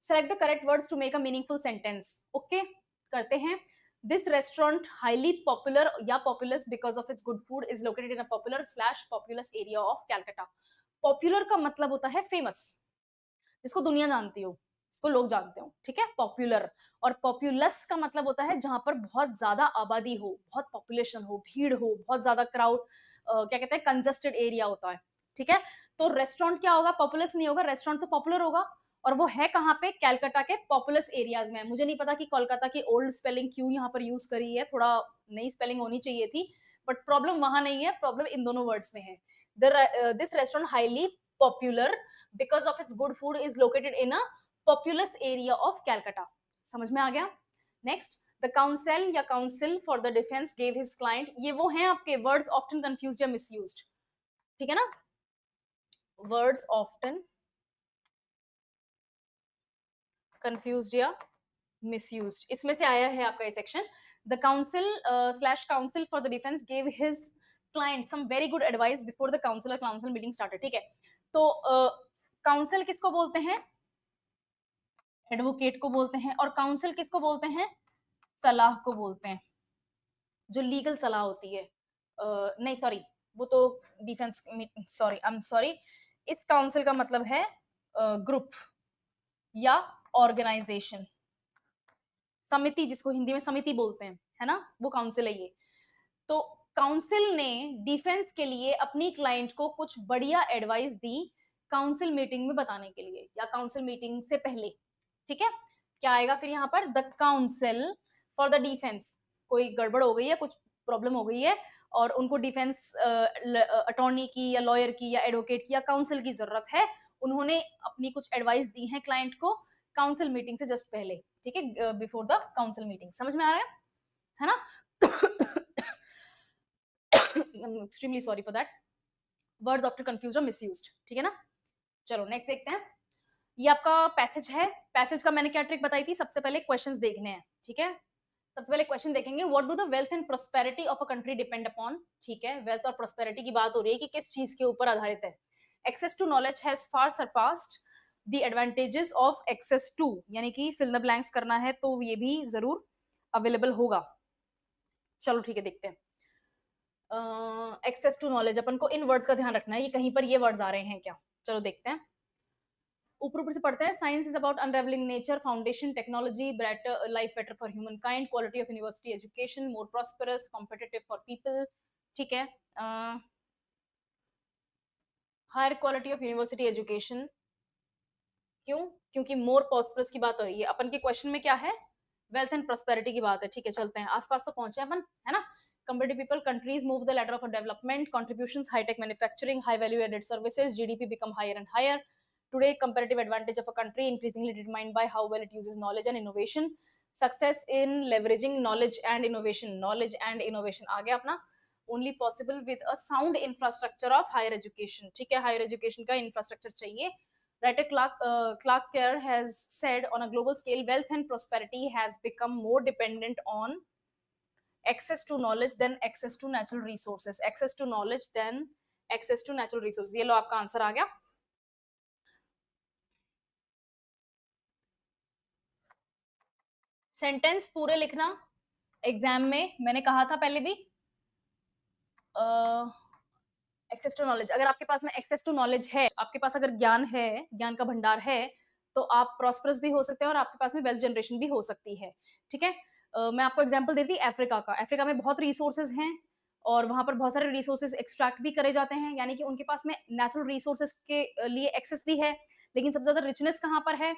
select the correct words to make a meaningful sentence. Okay, करते हैं। दिस रेस्टोरेंट हाईली पॉपुलर या populous because of its good food is located in a popular slash populous area of Calcutta. Popular का मतलब होता है फेमस, जिसको दुनिया जानती हो, जिसको लोग जानते हो, ठीक है, पॉपुलर। और पॉपुलस का मतलब होता है जहां पर बहुत ज्यादा आबादी हो, बहुत पॉपुलेशन हो, भीड़ हो, बहुत ज्यादा क्राउड, क्या कहते हैं, कंजस्टेड एरिया होता है, ठीक है। तो रेस्टोरेंट क्या होगा? पॉपुलस नहीं होगा, रेस्टोरेंट तो पॉपुलर होगा, और वो है कहाँ पे? कैलकाटा के पॉपुलस एरियाज में। मुझे नहीं पता कि कोलकाता की ओल्ड स्पेलिंग क्यों यहाँ पर यूज करी है, थोड़ा नई स्पेलिंग होनी चाहिए थी, बट प्रॉब्लम वहां नहीं है, प्रॉब्लम इन दोनों वर्ड्स में है। This restaurant highly popular because of its good food is located in a populous area of Calcutta। समझ में आ गया? नेक्स्ट, द काउंसिल या counsel for the defence gave his client, ये वो हैं आपके वर्ड्स ऑफ्टन कंफ्यूज्ड या मिसयूज्ड, ठीक है ना, वर्ड्स ऑफ्टन कंफ्यूज्ड या मिसयूज्ड, इसमें से आया है आपका ये section. The council slash counsel for the defence gave his client some very good advice before the council meeting started, ठीक है। तो काउंसिल किसको बोलते हैं? एडवोकेट को बोलते हैं। और काउंसिल किसको बोलते हैं? सलाह को बोलते हैं, जो लीगल सलाह होती है। नहीं सॉरी, वो तो defence, sorry I am sorry, इस काउंसिल का मतलब है ग्रुप या ऑर्गेनाइजेशन, समिति, जिसको हिंदी में समिति बोलते हैं, है ना, वो काउंसिल है ये। तो काउंसिल ने डिफेंस के लिए अपनी क्लाइंट को कुछ बढ़िया एडवाइस दी काउंसिल मीटिंग में बताने के लिए, या काउंसिल मीटिंग से पहले, ठीक है। क्या आएगा फिर यहाँ पर? The council for the defence, कोई गड़बड़ हो गई है, कुछ प्रॉब्लम हो गई है, और उनको डिफेंस अटॉर्नी की या लॉयर की या एडवोकेट की या काउंसिल की जरूरत है, उन्होंने अपनी कुछ एडवाइस दी है क्लाइंट को काउंसिल मीटिंग से जस्ट पहले, ठीक है, बिफोर द काउंसिल मीटिंग। समझ में आ रहा है ना? I'm extremely sorry for that. Words often confused or misused, ठीक है ना। चलो नेक्स्ट देखते हैं। ये आपका पैसेज है। पैसेज का मैंने क्या ट्रिक बताई थी? सबसे पहले क्वेश्चंस देखने हैं, ठीक है। सबसे पहले क्वेश्चन देखेंगे, what do the wealth and prosperity of a country depend upon, ठीक है। वेल्थ और प्रोस्पेरिटी की बात हो रही है कि किस चीज के ऊपर आधारित है। Access to knowledge has far surpassed the advantages of access to, यानी कि फिल द ब्लैंक्स करना है तो ये भी जरूर अवेलेबल होगा। चलो ठीक है, देखते हैं। एक्सेस टू नॉलेज, अपन को इन वर्ड्स का ध्यान रखना है, ये कहीं पर ये वर्ड्स आ रहे हैं क्या? चलो देखते हैं, ऊपर ऊपर से पढ़ते हैं। Science is about unravelling nature, foundation, technology, better life, better for humankind, quality of university education, more prosperous, competitive for people, ठीक है। Higher quality of university education, क्यों? क्योंकि मोर प्रॉस्परस की बात हो रही है। अपन के क्वेश्चन में क्या है? वेल्थ एंड प्रॉस्पेरिटी की बात है, ठीक है। चलते हैं, आसपास तो पहुंचे अपन, है ना। competitive people, countries move the ladder of a development, contributions, high tech manufacturing, high value added services, GDP become higher and higher. Today comparative advantage of a country increasingly determined by how well it uses knowledge and innovation. Success in leveraging knowledge and innovation, knowledge and innovation आ गया अपना, only possible with a sound infrastructure of higher education. ठीक है, higher education का infrastructure चाहिए. Writer Clark Kerr has said, on a global scale, wealth and prosperity has become more dependent on access to knowledge than access to natural resources. Access to knowledge than access to natural resources. ये लो आपका आंसर आ गया. सेंटेंस पूरे लिखना एग्जाम में, मैंने कहा था पहले भी. एक्सेस टू नॉलेज, अगर आपके पास में एक्सेस टू नॉलेज है, आपके पास अगर ज्ञान है, ज्ञान का भंडार है, तो आप प्रॉस्परस भी हो सकते हैं और आपके पास में वेल्थ जनरेशन भी हो सकती है. ठीक है, मैं आपको एग्जांपल देती हूँ अफ्रीका का. अफ्रीका में बहुत रिसोर्सेज हैं और वहां पर बहुत सारे रिसोर्सेज एक्सट्रैक्ट भी करे जाते हैं, यानी कि उनके पास में नेचुरल रिसोर्सेज के लिए एक्सेस भी है. लेकिन सबसे ज्यादा रिचनेस कहाँ पर है?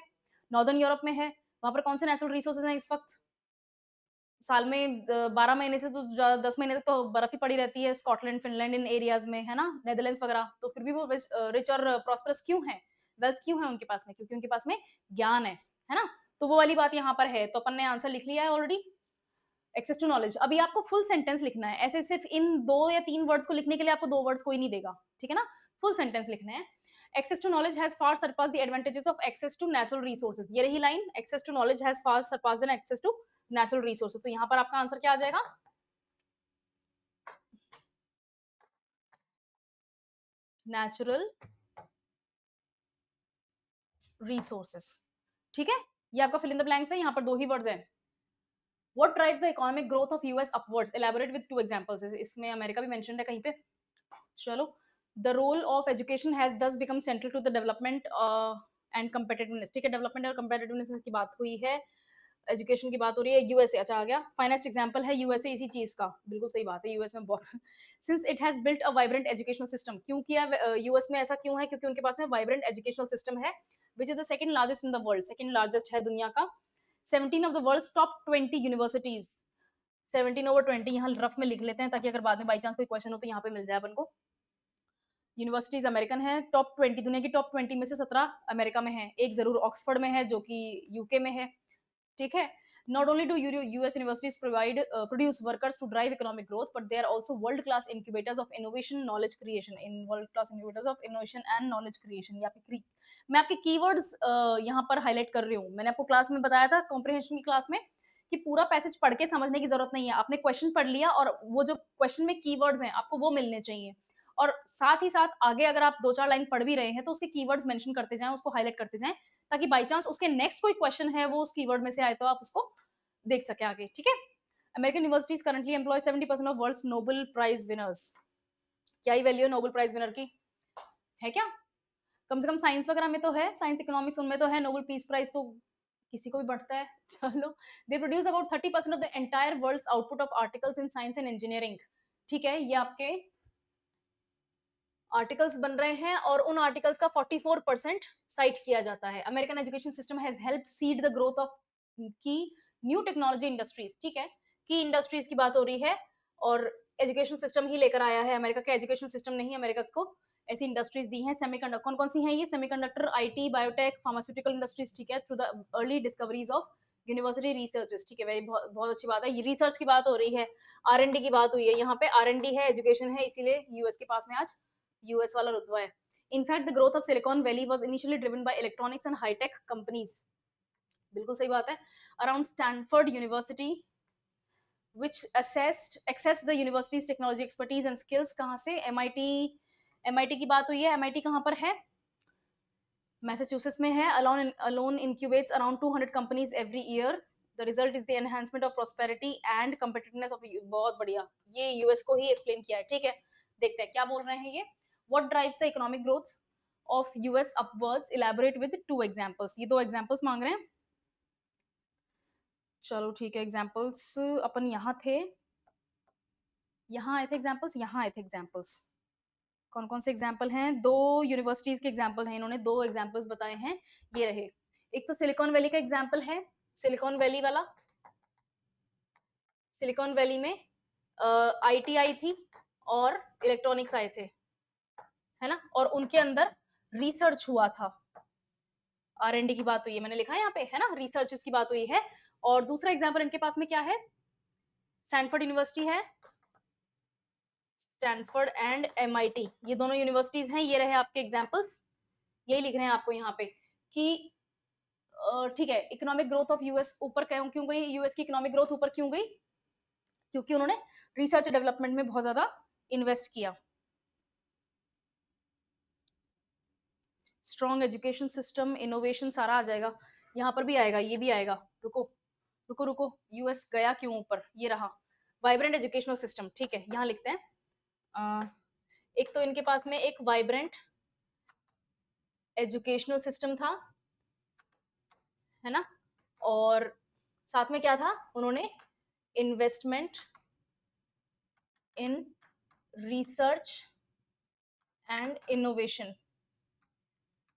नॉर्दर्न यूरोप में है. वहां पर कौन से नेचुरल रिसोर्सेज हैं इस वक्त? साल में 12 महीने से तो 10 महीने तक तो बर्फ ही पड़ी रहती है स्कॉटलैंड, फिनलैंड, इन एरियाज में, है ना, नेदरलैंड्स वगैरह. तो फिर भी वो रिच और प्रॉस्परस क्यों है? वेल्थ क्यों है उनके पास में? क्योंकि उनके पास में ज्ञान है ना. तो वो वाली बात यहाँ पर है. तो अपन ने आंसर लिख लिया है ऑलरेडी, एक्सेस टू नॉलेज. अभी आपको फुल सेंटेंस लिखना है. ऐसे सिर्फ इन 2 या 3 वर्ड्स को लिखने के लिए आपको 2 वर्ड्स कोई नहीं देगा. ठीक है ना, फुल सेंटेंस लिखना है. Access to knowledge has far surpassed the advantages of access to natural resources. ये रही line, access to knowledge has far surpassed than access to natural resources. तो यहाँ पर आपका आंसर क्या आ जाएगा? Natural resources. ठीक है, ये आपका fill in the blanks है. यहाँ पर 2 ही वर्ड्स हैं. What drives the economic growth of US upwards? Elaborate with 2 examples. इसमें अमेरिका भी mentioned है कहीं पे. चलो, the role of education has thus become central to the development and competitiveness. ठीक है, development और competitiveness की बात हुई है, एजुकेशन की बात हो रही है. यूएसए, अच्छा आ गया. फाइनेस्ट एग्जांपल है यूएसए इसी चीज का. बिल्कुल सही बात है, यूएस में बहुत. Since it has built a vibrant educational system. क्यों किया यूएस में ऐसा? क्यों है? क्योंकि उनके पास में वाइब्रेंट एजुकेशनल सिस्टम है, which is the second largest in the world. Second largest है दुनिया का. 17 of the world's top 20 universities. 17/20 यहाँ रफ में लिख लेते हैं ताकि अगर बाद में बाई चांस कोई क्वेश्चन हो तो यहाँ पे मिल जाए अपन को. यूनिवर्सिटीज अमेरिकन है. टॉप 20, दुनिया की टॉप 20 में से 17 अमेरिका में है. एक जरूर ऑक्सफोर्ड में है जो कि यूके में है. ठीक है. Not only do US universities produce workers to drive economic growth, but they are also world-class incubators of innovation, knowledge creation. In world-class incubators of innovation and knowledge creation. मैं आपके keywords यहाँ पर highlight कर रही हूँ. मैंने आपको क्लास में बताया था, comprehension की क्लास में, कि पूरा पैसेज पढ़ के समझने की जरूरत नहीं है. आपने क्वेश्चन पढ़ लिया और वो जो क्वेश्चन में कीवर्ड्स हैं आपको वो मिलने चाहिए. और साथ ही साथ आगे अगर आप 2-4 लाइन पढ़ भी रहे हैं तो उसके कीवर्ड्स मेंशन करते जाएं, उसको हाईलाइट करते जाएं, ताकि बाई चांस उसके नेक्स्ट कोई क्वेश्चन है वो उस कीवर्ड में से आए तो आप उसको देख सके आगे. ठीक है. American universities currently employ 70% of world's Nobel prize winners. क्या ही वैल्यू है नोबेल प्राइज विनर की? है क्या? कम से कम साइंस वगैरह में तो है, साइंस इकोनॉमिक्स उनमें तो है. नोबेल पीस प्राइज तो किसी को भी बढ़ता है. चलो, they produce about 30% of the entire world's output of articles in science and engineering. ठीक है, ये आपके आर्टिकल्स बन रहे हैं और उन आर्टिकल्स का 44% साइट किया जाता है. American education system has help seed the growth of की न्यू टेक्नोलॉजी इंडस्ट्रीज. ठीक है, की इंडस्ट्रीज की बात हो रही है और एजुकेशन सिस्टम ही लेकर आया है. अमेरिका का एजुकेशन सिस्टम नहीं, अमेरिका को ऐसी इंडस्ट्रीज दी हैं. सेमीकंडक्टर, कौन कौन सी हैं ये? Semiconductor, IT, biotech, pharmaceutical industries. ठीक है, through the early discoveries of university researchers. ठीक है, वेरी बहुत अच्छी बात है. ये रिसर्च की बात हो रही है, आर&डी की बात हुई है. यहाँ पे आर&डी है, एजुकेशन है, इसीलिए यूएस के पास में आज यूएस वाला रुतबा है. In fact the growth of Silicon Valley was initially driven by electronics and high tech companies. बिल्कुल सही बात है. Around Stanford University which accessed the university's technology expertise and skills. कहाँ से? MIT की बात हुई है. MIT कहाँ पर है? मैसेच्यूसेट्स में है. alone incubates around 200 companies every year. The result is the enhancement of prosperity and competitiveness of. बहुत बढ़िया, ये यूएस को ही एक्सप्लेन किया है. ठीक है, देखते हैं क्या बोल रहे हैं ये. What drives the economic growth of US upwards? Elaborate with 2 examples. ये 2 examples मांग रहे हैं. चलो ठीक है, एग्जाम्पल्स अपन यहाँ थे, यहाँ आए थे एग्जाम्पल्स, यहाँ आए थे एग्जाम्पल्स. कौन कौन से एग्जाम्पल हैं? 2 यूनिवर्सिटीज के एग्जाम्पल हैं. इन्होंने 2 एग्जाम्पल्स बताए हैं, ये रहे. एक तो सिलिकॉन वैली का एग्जाम्पल है. सिलिकॉन वैली वाला, सिलिकॉन वैली में आईटी आई थी और इलेक्ट्रॉनिक्स आए थे, है ना, और उनके अंदर रिसर्च हुआ था, R&D की बात हुई है, मैंने लिखा है यहाँ पे, है ना, रिसर्च की बात हुई है। और दूसरा एग्जाम्पल इनके पास में क्या है, स्टैनफोर्ड यूनिवर्सिटी है, स्टैनफोर्ड एंड MIT, ये दोनों यूनिवर्सिटीज हैं, ये रहे आपके एग्जाम्पल्स, यही लिख रहे हैं आपको यहाँ पे कि ठीक है, इकोनॉमिक ग्रोथ ऑफ यूएस ऊपर क्यों गई, यूएस की इकोनॉमिक ग्रोथ ऊपर क्यों गई, क्योंकि उन्होंने रिसर्च डेवलपमेंट में बहुत ज्यादा इन्वेस्ट किया। स्ट्रॉन्ग एजुकेशन सिस्टम, इनोवेशन सारा आ जाएगा, यहाँ पर भी आएगा, ये भी आएगा, रुको रुको रुको, यूएस गया क्यों ऊपर, ये रहा, वाइब्रेंट एजुकेशनल सिस्टम, ठीक है, यहाँ लिखते हैं। एक तो इनके पास में एक वाइब्रेंट एजुकेशनल सिस्टम था, है ना, और साथ में क्या था, उन्होंने investment in research and innovation,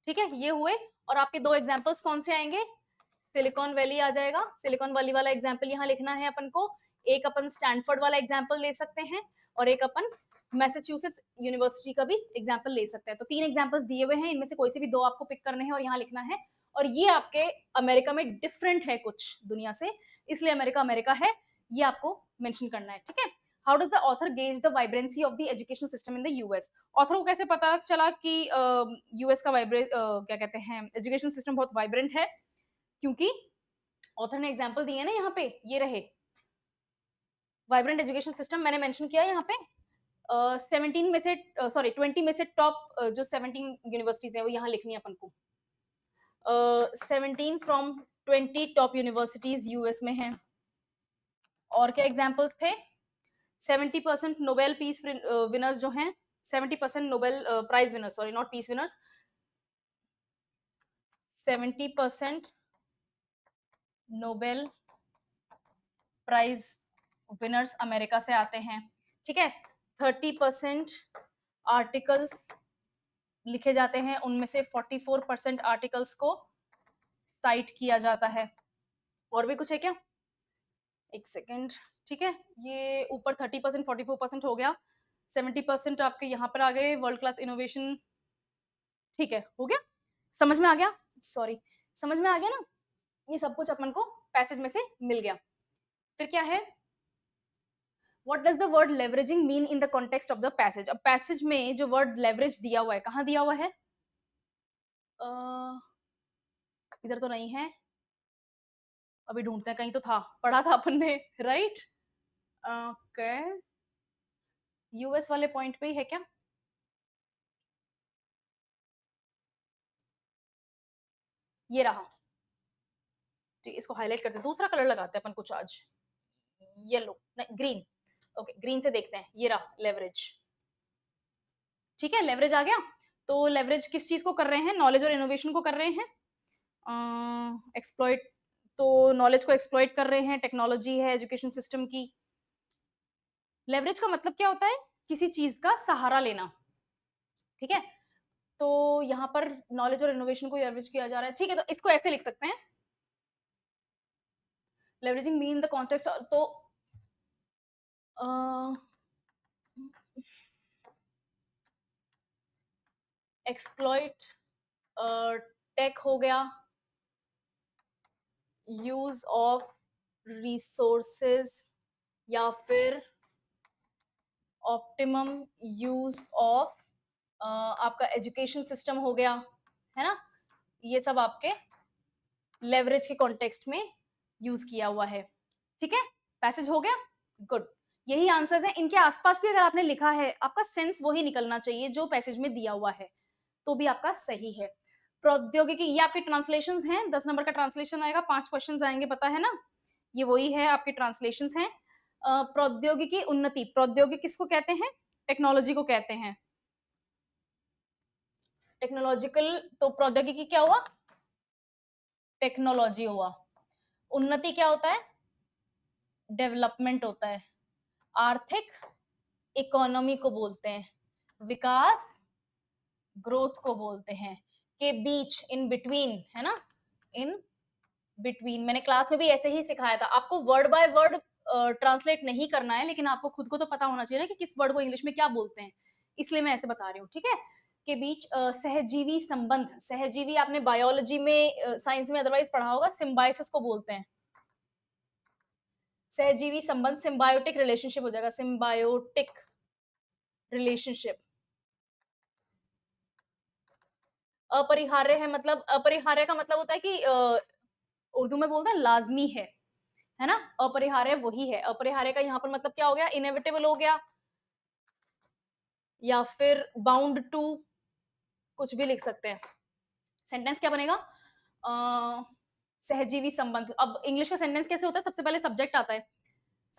ठीक है, ये हुए। और आपके दो एग्जांपल्स कौन से आएंगे, सिलिकॉन वैली आ जाएगा, सिलिकॉन वैली वाला एग्जांपल यहाँ लिखना है अपन को, एक अपन स्टैनफोर्ड वाला एग्जांपल ले सकते हैं, और एक अपन मैसाचुसेट्स यूनिवर्सिटी का भी एग्जांपल ले सकते हैं। तो 3 एग्जांपल्स दिए हुए हैं, इनमें से कोई से भी 2 आपको पिक करने हैं और यहाँ लिखना है। और ये आपके अमेरिका में डिफरेंट है कुछ दुनिया से, इसलिए अमेरिका अमेरिका है, ये आपको मेंशन करना है, ठीक है। How does the author gauge the vibrancy of the education system in the US, author को कैसे पता चला कि यूएस का क्या कहते हैं एजुकेशन सिस्टम बहुत वाइब्रेंट है, क्योंकि ऑथर ने एग्जांपल दिए ना यहाँ पे, ये रहे वाइब्रेंट एजुकेशन सिस्टम, मैंने मेंशन किया यहाँ पे 17 में से 20 में से टॉप जो 17 यूनिवर्सिटीज है वो यहाँ लिखनी है अपन को, 17 फ्रॉम 20 टॉप यूनिवर्सिटीज यूएस में हैं। और क्या एग्जांपल्स थे, 70% नोबेल पीस विनर्स जो हैं, 70% Nobel prize winners, sorry not peace winners, 70% Nobel prize winners America से आते हैं, ठीक है। 30% आर्टिकल्स लिखे जाते हैं, उनमें से 44% आर्टिकल्स को साइट किया जाता है। और भी कुछ है क्या, एक सेकेंड, ठीक है, ये ऊपर 30% 44% हो गया, 70% आपके यहाँ पर आ गए वर्ल्ड क्लास इनोवेशन, ठीक है, हो गया, समझ में आ गया, सॉरी समझ में आ गया ना, ये सब कुछ अपन को पैसेज में से मिल गया। फिर क्या है, What does the word leveraging mean in the context of the passage? अब पैसेज में जो वर्ड लेवरेज दिया हुआ है, कहाँ दिया हुआ है, इधर तो नहीं है, अभी ढूंढते हैं, कहीं तो था, पढ़ा था अपन ने, राइट, ओके, यूएस वाले पॉइंट पे ही है क्या, ये रहा, ठीक, इसको हाईलाइट करते हैं, दूसरा कलर लगाते हैं अपन कुछ आज, येलो नहीं ग्रीन, ओके ग्रीन से देखते हैं, ये रहा लेवरेज, ठीक है, लेवरेज आ गया। तो लेवरेज किस चीज को कर रहे हैं, नॉलेज और इनोवेशन को कर रहे हैं, एक्सप्लॉइट, तो नॉलेज को एक्सप्लॉइट कर रहे हैं, टेक्नोलॉजी है एजुकेशन सिस्टम की। लेवरेज का मतलब क्या होता है, किसी चीज का सहारा लेना, ठीक है, तो यहाँ पर नॉलेज और इनोवेशन को लेवरेज किया जा रहा है, ठीक है, तो इसको ऐसे लिख सकते हैं, लेवरेजिंग मीन द कॉन्टेक्स्ट, तो एक्सप्लॉइट टेक हो गया, यूज ऑफ रिसोर्सेज, या फिर ऑप्टिमम यूज ऑफ आपका एजुकेशन सिस्टम हो गया, है ना, ये सब आपके लेवरेज के कॉन्टेक्स्ट में यूज किया हुआ है, ठीक है, पैसेज हो गया, गुड, यही आंसर्स हैं। इनके आसपास भी अगर आपने लिखा है, आपका सेंस वही निकलना चाहिए जो पैसेज में दिया हुआ है, तो भी आपका सही है। प्रौद्योगिकी, ये आपके ट्रांसलेशंस हैं, 10 नंबर का ट्रांसलेशन आएगा, 5 क्वेश्चंस आएंगे, पता है ना, ये वही है, आपके ट्रांसलेशंस हैं। प्रौद्योगिकी उन्नति, प्रौद्योगिकी किसको कहते हैं, टेक्नोलॉजी को कहते हैं, टेक्नोलॉजिकल, तो प्रौद्योगिकी क्या हुआ, टेक्नोलॉजी हुआ, उन्नति क्या होता है, डेवलपमेंट होता है, आर्थिक इकोनॉमी को बोलते हैं, विकास ग्रोथ को बोलते हैं, के बीच, इन बिटवीन, है ना, इन बिटवीन, मैंने क्लास में भी ऐसे ही सिखाया था आपको, वर्ड बाय वर्ड ट्रांसलेट नहीं करना है, लेकिन आपको खुद को तो पता होना चाहिए ना कि किस वर्ड को इंग्लिश में क्या बोलते हैं, इसलिए मैं ऐसे बता रही हूँ, ठीक है। के बीच सहजीवी संबंध, सहजीवी आपने बायोलॉजी में साइंस में अदरवाइज पढ़ा होगा, सिम्बायोसिस को बोलते हैं। सहजीवी संबंध सिम्बायोटिक रिलेशनशिप हो जाएगा, सिम्बायोटिक रिलेशनशिप। अपरिहार्य है, मतलब अपरिहार्य का मतलब होता है कि उर्दू में बोलते हैं लाजमी है ना। अपरिहार्य वही है, अपरिहार्य का यहाँ पर मतलब क्या हो गया, इनएविटेबल हो गया, या फिर बाउंड टू, कुछ भी लिख सकते हैं। सेंटेंस क्या बनेगा, सहजीवी संबंध। अब इंग्लिश का सेंटेंस कैसे होता है, सबसे पहले सब्जेक्ट आता है,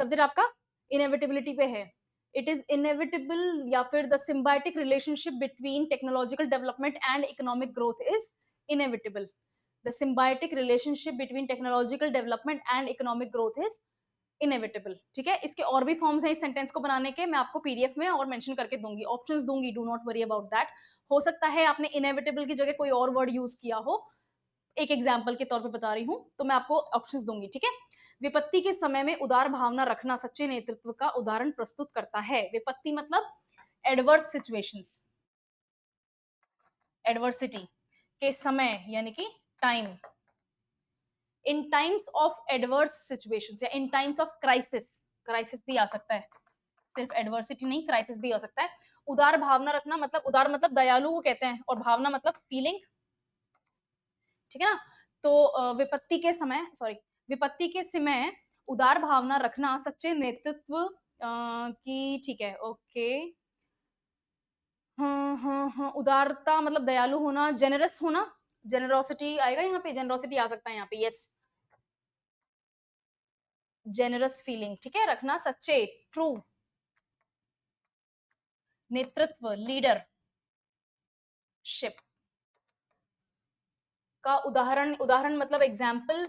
सब्जेक्ट आपका इनएविटेबिलिटी पे है, इट इज इनएविटेबल, या फिर the symbiotic relationship between technological development and economic growth is inevitable, the symbiotic relationship between technological development and economic growth is inevitable, ठीक है। इसके और भी फॉर्म्स हैं इस सेंटेंस को बनाने के, मैं आपको पीडीएफ में और मेंशन करके दूंगी, ऑप्शंस दूंगी, do not worry about that. हो सकता है आपने इनएविटेबल की जगह कोई और वर्ड यूज किया हो, एक एग्जाम्पल के तौर पे बता रही हूं, तो मैं आपको ऑप्शंस दूंगी, ठीक है। विपत्ति के समय में उदार भावना रखना सच्चे नेतृत्व का उदाहरण प्रस्तुत करता है। विपत्ति मतलब एडवर्स सिचुएशंस, एडवर्सिटी के समय यानी कि time, in times of adverse situations या इन टाइम्स ऑफ क्राइसिस, क्राइसिस भी आ सकता है, सिर्फ एडवर्सिटी नहीं, क्राइसिस भी हो सकता है। उदार भावना रखना मतलब, उदार मतलब दयालु को कहते हैं, और भावना मतलब फीलिंग, ठीक है ना। तो विपत्ति के समय, सॉरी, विपत्ति के समय उदार भावना रखना सच्चे नेतृत्व की, ठीक है, ओके। हाँ हाँ हाँ, उदारता मतलब दयालु होना, जेनरस होना, जेनरोसिटी आएगा यहाँ पे, जेनरोसिटी आ सकता है यहाँ पे, यस, जेनरस फीलिंग, ठीक है, रखना सच्चे, ट्रू, नेतृत्व, लीडर शिप का उदाहरण, उदाहरण मतलब एग्जाम्पल,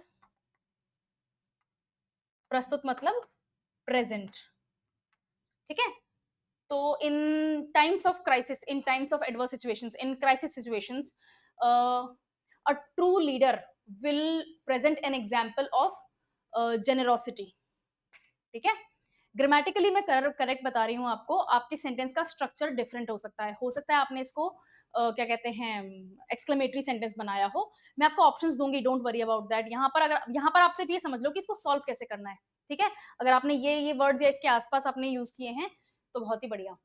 प्रस्तुत मतलब प्रेजेंट, ठीक है। तो in times of crisis, in times of adverse situations, in crisis situations, a true leader will present an example of generosity, ठीक है। ग्रामेटिकली मैं करेक्ट बता रही हूँ आपको, आपके सेंटेंस का स्ट्रक्चर डिफरेंट हो सकता है आपने इसको क्या कहते हैं, एक्सक्लेमेटरी सेंटेंस बनाया हो। मैं आपको ऑप्शंस दूंगी, डोंट वरी अबाउट दैट। यहाँ पर अगर, यहाँ पर आप सिर्फ ये समझ लो कि इसको सॉल्व कैसे करना है, ठीक है। अगर आपने ये वर्ड्स या इसके आसपास आपने यूज किए हैं तो बहुत ही बढ़िया।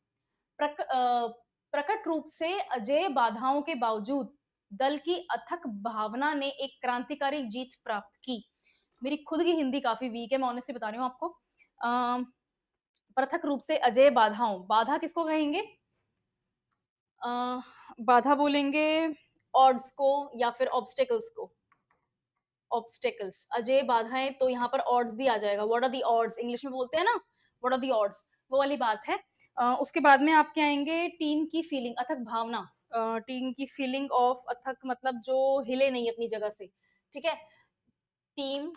प्रकट रूप से अजय बाधाओं के बावजूद दल की अथक भावना ने एक क्रांतिकारी जीत प्राप्त की। मेरी खुद की हिंदी काफी वीक है, मैं ऑनेस्टली बता रही हूँ आपको। पृथक रूप से अजय बाधाओं, बाधा किसको कहेंगे, बाधा बोलेंगे ऑड्स को या फिर ऑब्स्टेकल्स को, ऑब्स्टेकल्स, अजय बाधाएं, तो यहाँ पर ऑड्स भी आ जाएगा, what are the odds, English में बोलते हैं ना, व्हाट आर दी ऑड्स, वो वाली बात है। उसके बाद में आपके आएंगे टीम की फीलिंग, अथक भावना, टीम की फीलिंग ऑफ, अथक मतलब जो हिले नहीं अपनी जगह से, ठीक है। टीम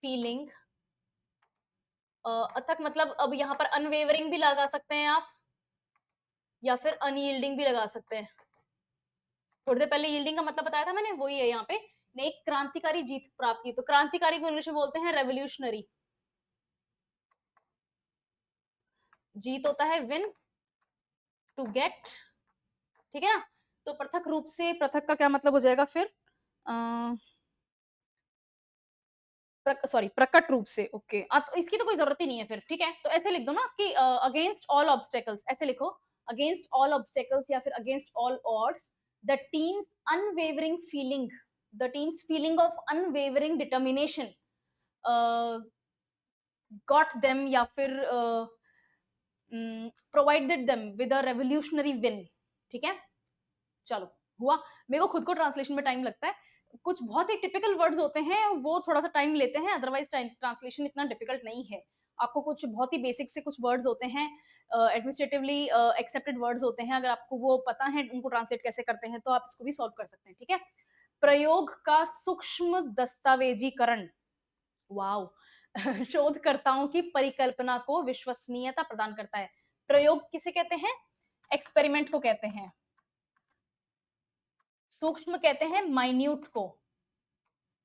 फीलिंग, अथक मतलब, अब यहाँ पर अनवेवरिंग भी लगा सकते हैं आप, या फिर अनयील्डिंग भी लगा सकते हैं। थोड़ी देर पहले यील्डिंग का मतलब बताया था मैंने, वही है यहाँ पे, ने एक क्रांतिकारी जीत प्राप्त की, तो क्रांतिकारी को इंग्लिश में बोलते हैं रेवोल्यूशनरी, जीत होता है विन, टू गेट, ठीक है ना। तो पृथक रूप से, पृथक का क्या मतलब हो जाएगा फिर, सॉरी, प्रकट रूप से, ओके। तो इसकी तो कोई जरूरत ही नहीं है फिर, ठीक है। तो ऐसे लिख दो ना कि अगेंस्ट ऑल ऑब्स्टेकल्स, ऐसे लिखो, अगेंस्ट ऑल ऑब्स्टेकल्स या फिर against all odds, the teams unwavering feeling, the teams feeling of unwavering determination got them, या फिर provided them with a revolutionary win, ठीक है। चलो, हुआ। मेरे को खुद को ट्रांसलेशन में टाइम लगता है, कुछ बहुत ही टिपिकल वर्ड्स होते हैं वो थोड़ा सा टाइम लेते हैं, अदरवाइज ट्रांसलेशन इतना डिफिकल्ट नहीं है। आपको कुछ बहुत ही बेसिक से कुछ वर्ड्स होते हैं, एडमिनिस्ट्रेटिवली एक्सेप्टेड वर्ड्स होते हैं, अगर आपको वो पता है उनको ट्रांसलेट कैसे करते हैं तो आप इसको भी सॉल्व कर सकते हैं, ठीक है। प्रयोग का सूक्ष्म दस्तावेजीकरण, वाओ शोधकर्ताओं की परिकल्पना को विश्वसनीयता प्रदान करता है। प्रयोग किसे कहते हैं, एक्सपेरिमेंट को कहते हैं। सूक्ष्म कहते हैं माइन्यूट को,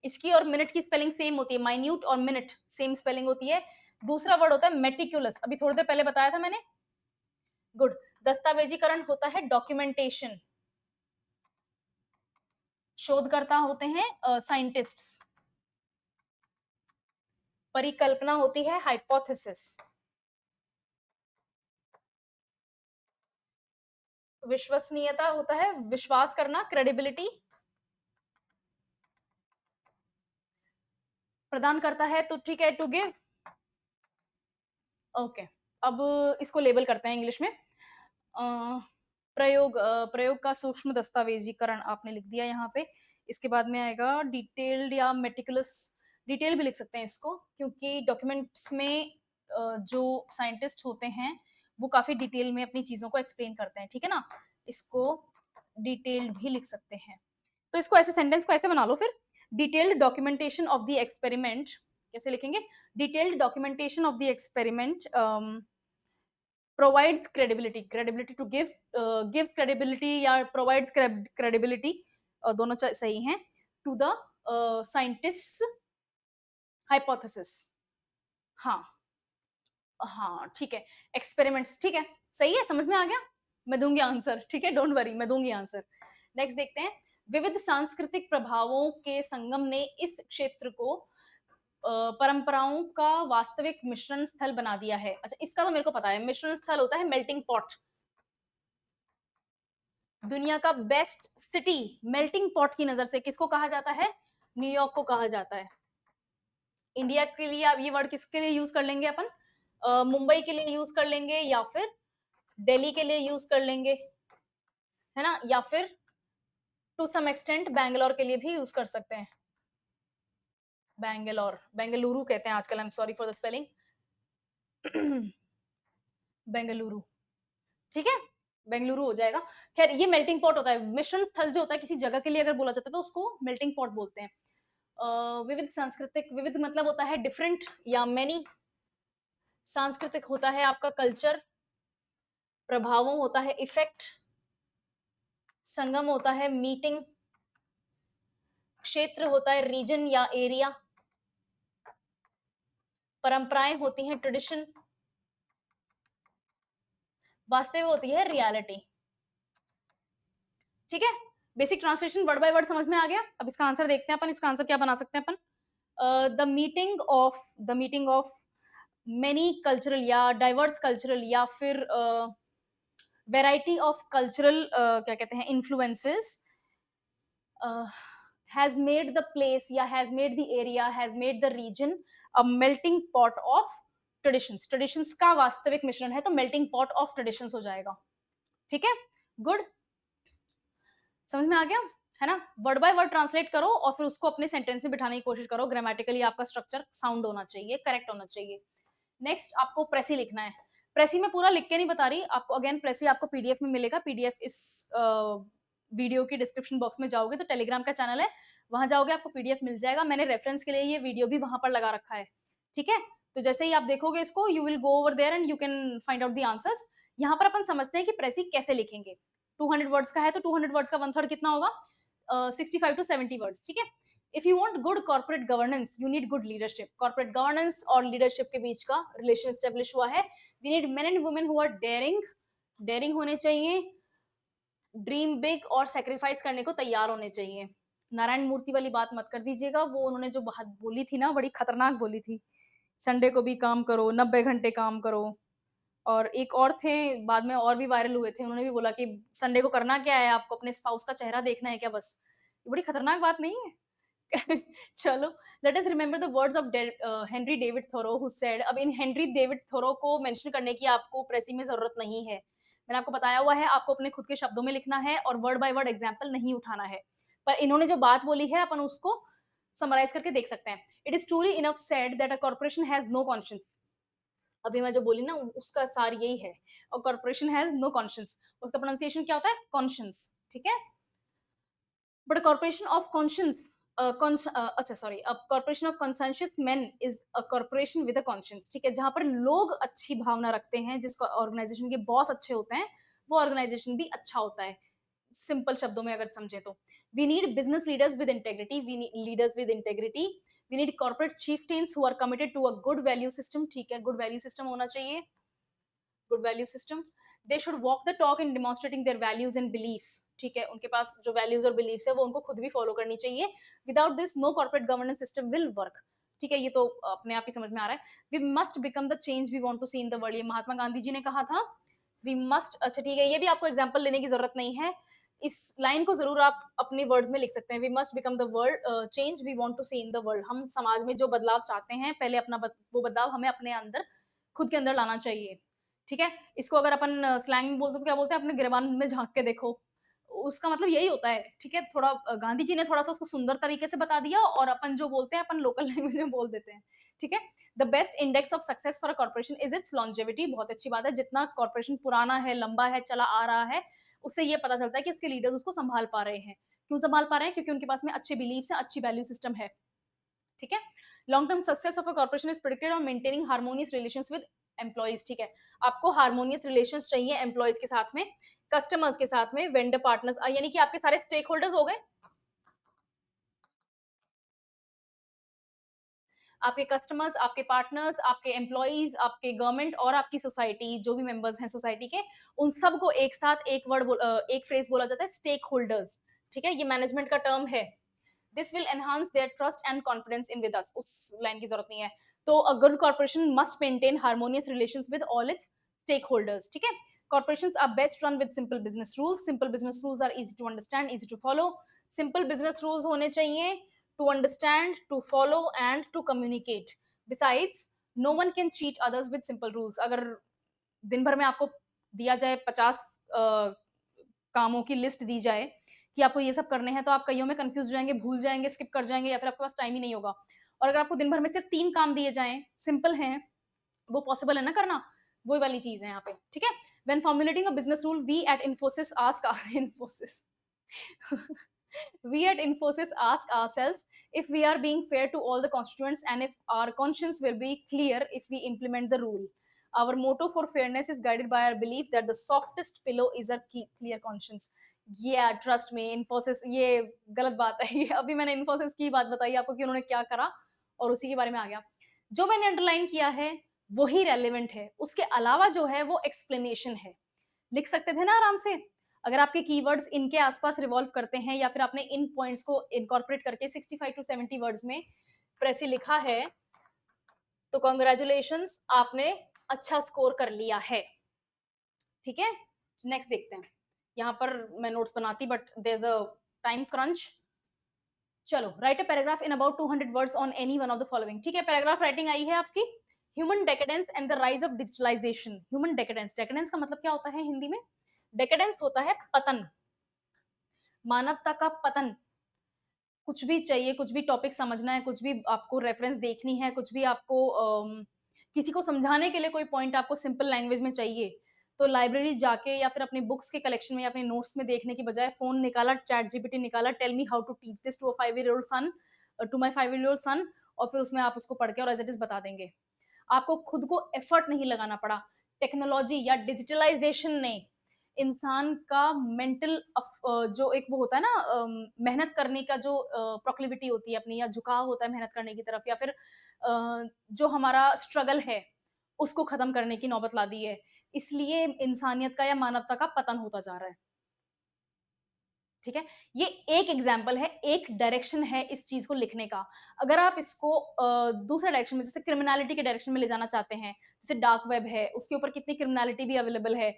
इसकी और मिनट की स्पेलिंग सेम होती है, माइन्यूट और मिनट सेम स्पेलिंग होती है। दूसरा वर्ड होता है मेटिकुलस, अभी थोड़ी देर पहले बताया था मैंने। गुड। दस्तावेजीकरण होता है डॉक्यूमेंटेशन, शोधकर्ता होते हैं साइंटिस्ट्स, परिकल्पना होती है हाइपोथेसिस, विश्वसनीयता होता है विश्वास करना, क्रेडिबिलिटी प्रदान करता है, तो ठीक है, टू गिव। ओके, अब इसको लेबल करते हैं इंग्लिश में। प्रयोग का सूक्ष्म दस्तावेजीकरण आपने लिख दिया यहाँ पे। इसके बाद में आएगा डिटेल्ड या मेटिकुलस, डिटेल भी लिख सकते हैं इसको, क्योंकि डॉक्यूमेंट्स में जो साइंटिस्ट होते हैं वो काफी डिटेल में अपनी चीजों को एक्सप्लेन करते हैं, ठीक है ना। इसको डिटेल्ड भी लिख सकते हैं। तो इसको ऐसे सेंटेंस को ऐसे बना लो फिर, detailed documentation of the experiment, कैसे लिखेंगे, detailed documentation of the experiment provides credibility, credibility to give, gives credibility या provides credibility, दोनों सही हैं, to the scientists hypothesis। हाँ हाँ ठीक है, एक्सपेरिमेंट्स, ठीक है, सही है, समझ में आ गया। मैं दूंगी आंसर, ठीक है, डोंट वरी, मैं दूंगी आंसर। नेक्स्ट देखते हैं, विविध सांस्कृतिक प्रभावों के संगम ने इस क्षेत्र को परंपराओं का वास्तविक मिश्रण स्थल बना दिया है। अच्छा, इसका तो मेरे को पता है, मिश्रण स्थल होता है मेल्टिंग पॉट। दुनिया का बेस्ट सिटी मेल्टिंग पॉट की नजर से किसको कहा जाता है, न्यूयॉर्क को कहा जाता है। इंडिया के लिए आप ये वर्ड किसके लिए यूज कर लेंगे अपन, मुंबई के लिए यूज कर लेंगे, या फिर दिल्ली के लिए यूज कर लेंगे, है ना, या फिर टू सम एक्सटेंट बैंगलोर के लिए भी यूज कर सकते हैं। बैंगलोर, बेंगलुरु कहते हैं आजकल, I am sorry for the spelling, Bengaluru, ठीक है, बेंगलुरु हो जाएगा। खैर, ये मेल्टिंग पॉट होता है, मिश्रण स्थल जो होता है किसी जगह के लिए अगर बोला जाता है तो उसको मेल्टिंग पॉट बोलते हैं। विविध सांस्कृतिक, विविध मतलब होता है डिफरेंट या मेनी, सांस्कृतिक होता है आपका कल्चर, प्रभावों होता है इफेक्ट, संगम होता है मीटिंग, क्षेत्र होता है रीजन या एरिया, परंपराएं होती हैं ट्रेडिशन, वास्तविक होती है रियलिटी। ठीक है, basic translation word by word समझ में आ गया। अब इसका आंसर देखते हैं अपन, इसका आंसर क्या बना सकते हैं अपन, the meeting of many cultural या डाइवर्स कल्चरल या फिर वेराइटी ऑफ कल्चरल क्या कहते हैं influences has made the place या has made the area, has made the region a melting pot of traditions। traditions का वास्तविक मिश्रण है तो melting pot of traditions हो जाएगा। ठीक है, गुड, समझ में आ गया है ना। वर्ड बाय वर्ड ट्रांसलेट करो और फिर उसको अपने सेंटेंस में बिठाने की कोशिश करो। ग्रामेटिकली आपका स्ट्रक्चर साउंड होना चाहिए, करेक्ट होना चाहिए। नेक्स्ट आपको प्रेसी लिखना है। प्रेसी में पूरा लिख के नहीं बता रही आपको, अगेन प्रेसी आपको पीडीएफ में मिलेगा। पीडीएफ इस वीडियो की डिस्क्रिप्शन बॉक्स में जाओगे तो टेलीग्राम का चैनल है, वहां जाओगे आपको पीडीएफ मिल जाएगा। मैंने रेफरेंस के लिए ये वीडियो भी वहां पर लगा रखा है। ठीक है, तो जैसे ही आप देखोगे इसको, you will go over there and you can find out the answers. यहाँ पर अपन समझते हैं कि प्रेसी कैसे लिखेंगे। 200 वर्ड्स का है तो 200 वर्ड्स का 1/3 कितना होगा, 65 to 70 वर्ड्स। ठीक है, if you want good corporate governance you need good leadership. Corporate governance और लीडरशिप के बीच का रिलेशन एस्टेब्लिश हुआ है। We need men and women who are daring, daring होने चाहिए, ड्रीम बिग और सेक्रीफाइस करने को तैयार होने चाहिए। नारायण मूर्ति वाली बात मत कर दीजिएगा, वो उन्होंने जो बात बोली थी ना, बड़ी खतरनाक बोली थी। संडे को भी काम करो, 90 घंटे काम करो। और एक और थे, बाद में और भी वायरल हुए थे, उन्होंने भी बोला कि संडे को करना क्या है, आपको अपने स्पाउस का चेहरा देखना है क्या बस। ये बड़ी खतरनाक बात नहीं है। चलो, let us remember the words of Henry David Thoreau who said. अब इन हेनरी डेविड थोरो को मेंशन करने की आपको प्रेसी में जरूरत नहीं है, मैंने आपको बताया हुआ है, आपको अपने खुद के शब्दों में लिखना है और वर्ड बाय वर्ड एग्जाम्पल नहीं उठाना है। पर इन्होंने जो बात बोली है अपन उसको समराइज करके देख सकते हैं। It is truly enough said that a corporation has no conscience. अभी मैं जो बोली ना उसका सार यही है, और कॉर्पोरेशन हैज नो कॉन्शियंस, उसका प्रोनाउंसिएशन क्या होता है, कॉन्शियंस। ठीक है, बट कॉर्पोरेशन ऑफ कॉन्शियंस, अच्छा sorry, corporation of conscientious man is a corporation with a conscience. ठीक है, जहां पर लोग अच्छी भावना रखते हैं, जिसका ऑर्गेनाइजेशन के बॉस अच्छे होते हैं, वो ऑर्गेनाइजेशन भी अच्छा होता है। सिंपल शब्दों में अगर समझे तो We need business leaders with integrity. We need leaders with integrity. We need corporate chieftains who are committed to a good value system. ठीक है, good value system होना चाहिए. Good value system. They should walk the talk in demonstrating their values and beliefs. ठीक है, उनके पास जो values और beliefs है वो उनको खुद भी follow करनी चाहिए. Without this, no corporate governance system will work. ठीक है, ये तो अपने आप ही समझ में आ रहा है. We must become the change we want to see in the world. ये महात्मा गांधी जी ने कहा था. We must. अच्छा ठीक है, ये भी आपको एग्जाम्पल लेने की जरूरत नहीं है. इस लाइन को जरूर आप अपने वर्ड्स में लिख सकते हैं. We must become the world change we want to see in the world. हम समाज में जो बदलाव चाहते हैं, पहले अपना वो बदलाव हमें अपने अंदर, खुद के अंदर लाना चाहिए. ठीक है, इसको अगर अपन स्लैंग में बोलते तो क्या बोलते हैं, अपने गिरबान में झांक के देखो. उसका मतलब यही होता है. ठीक है, थोड़ा गांधी जी ने थोड़ा सा उसको सुंदर तरीके से बता दिया और अपन जो बोलते हैं अपन लोकल लैंग्वेज में बोल देते हैं. ठीक है, the best index of success for a corporation is it's longevity. बहुत अच्छी बात है. जितना कॉर्पोरेशन पुराना है, लंबा है, चला आ रहा है, उससे ये पता चलता है कि उसके लीडर्स उसको संभाल पा रहे हैं. क्यों संभाल पा रहे हैं? क्योंकि उनके पास में अच्छे बिलीव्स हैं, अच्छी वैल्यू सिस्टम है. ठीक है, long term success of a corporation is predicted on maintaining harmonious relations with employees. ठीक है, आपको हार्मोनियस रिलेशंस चाहिए एम्प्लॉइज के साथ में, कस्टमर्स के साथ में, वेंडर पार्टनर्स, यानी कि आपके सारे स्टेक होल्डर्स हो गए. आपके कस्टमर्स, आपके पार्टनर्स, आपके एम्प्लॉइज, आपके गवर्नमेंट और आपकी सोसाइटी, जो भी मेंबर्स हैं सोसाइटी के, उन सबको एक साथ एक एक फ्रेज बोला जाता है, स्टेक होल्डर्स. ठीक है, ये मैनेजमेंट का टर्म है. This will enhance their trust and confidence in with us. उस लाइन की जरूरत नहीं है. तो a good corporation must maintain harmonious relations with all its stakeholders. ठीक है, corporations are best run with simple business rules. Simple business rules are easy to understand, easy to follow. Simple business rules होने चाहिए to understand, to follow and to communicate. Besides, no one can cheat others with simple rules. अगर दिन भर में आपको दिया जाए 50 कामों की लिस्ट दी जाए कि आपको ये सब करने हैं, तो आप कईयों में कंफ्यूज हो जाएंगे, भूल जाएंगे, स्किप कर जाएंगे, या फिर आपके पास टाइम ही नहीं होगा. और अगर आपको दिन भर में सिर्फ 3 काम दिए जाएं, सिंपल हैं, वो पॉसिबल है ना करना, वही वाली चीज है यहाँ पे. ठीक है, when formulating a business rule, we at Infosys ask Infosys we at Infosys ask ourselves if we are being fair to all the constituents and if our conscience will be clear if we implement the rule. Our motto for fairness is guided by our belief that the softest pillow is a clear conscience. Yeah, trust me, Infosys, ये गलत बात है. ये अभी मैंने Infosys की बात बताई आपको कि उन्होंने क्या करा और उसी के बारे में आ गया. जो मैंने अंडरलाइन किया है वही रेलेवेंट है, उसके अलावा जो है वो एक्सप्लेनेशन है. लिख सकते थे ना आराम से. अगर आपके कीवर्ड्स इनके आसपास रिवॉल्व करते हैं या फिर आपने इन पॉइंट्स को इनकॉर्पोरेट करके 65 टू 70 वर्ड्स में प्रेसी लिखा है, तो कॉन्ग्रेचुलेशंस, आपने अच्छा स्कोर कर लिया है. ठीक है, नेक्स्ट देखते हैं. यहाँ पर मैं नोट्स बनाती but there is a time crunch. चलो, write a paragraph in about 200 words on any one of the following. ठीक है, पैराग्राफ राइटिंग आई है आपकी. Human decadence and the rise of digitalization. Human decadence, decadence का मतलब क्या होता है हिंदी में? डेकेडेंस होता है पतन, मानवता का पतन. कुछ भी चाहिए, कुछ भी टॉपिक समझना है, कुछ भी आपको रेफरेंस देखनी है, कुछ भी आपको किसी को समझाने के लिए कोई पॉइंट आपको सिंपल लैंग्वेज में चाहिए, तो लाइब्रेरी जाके या फिर अपनी बुक्स के कलेक्शन में या अपने नोट्स में देखने की बजाय फोन निकाला, चैट जीपीटी निकाला, tell me how to teach this to a 5-year-old son, to my 5-year-old son, और फिर उसमें आप उसको पढ़ के और एज इट इज बता देंगे. आपको खुद को एफर्ट नहीं लगाना पड़ा. टेक्नोलॉजी या डिजिटलाइजेशन ने इंसान का मेंटल जो एक वो होता है ना, मेहनत करने का जो प्रोक्लिविटी होती है अपनी, या झुकाव होता है मेहनत करने की तरफ, या फिर जो हमारा स्ट्रगल है उसको खत्म करने की नौबत ला दी है. इसलिए इंसानियत का या मानवता का पतन होता जा रहा है. ठीक है, ये एक एग्जाम्पल है, एक डायरेक्शन है इस चीज को लिखने का. अगर आप इसको दूसरे डायरेक्शन में, जैसे क्रिमिनलिटी के डायरेक्शन में ले जाना चाहते हैं, जैसे डार्क वेब है, उसके ऊपर कितनी क्रिमिनलिटी भी अवेलेबल है,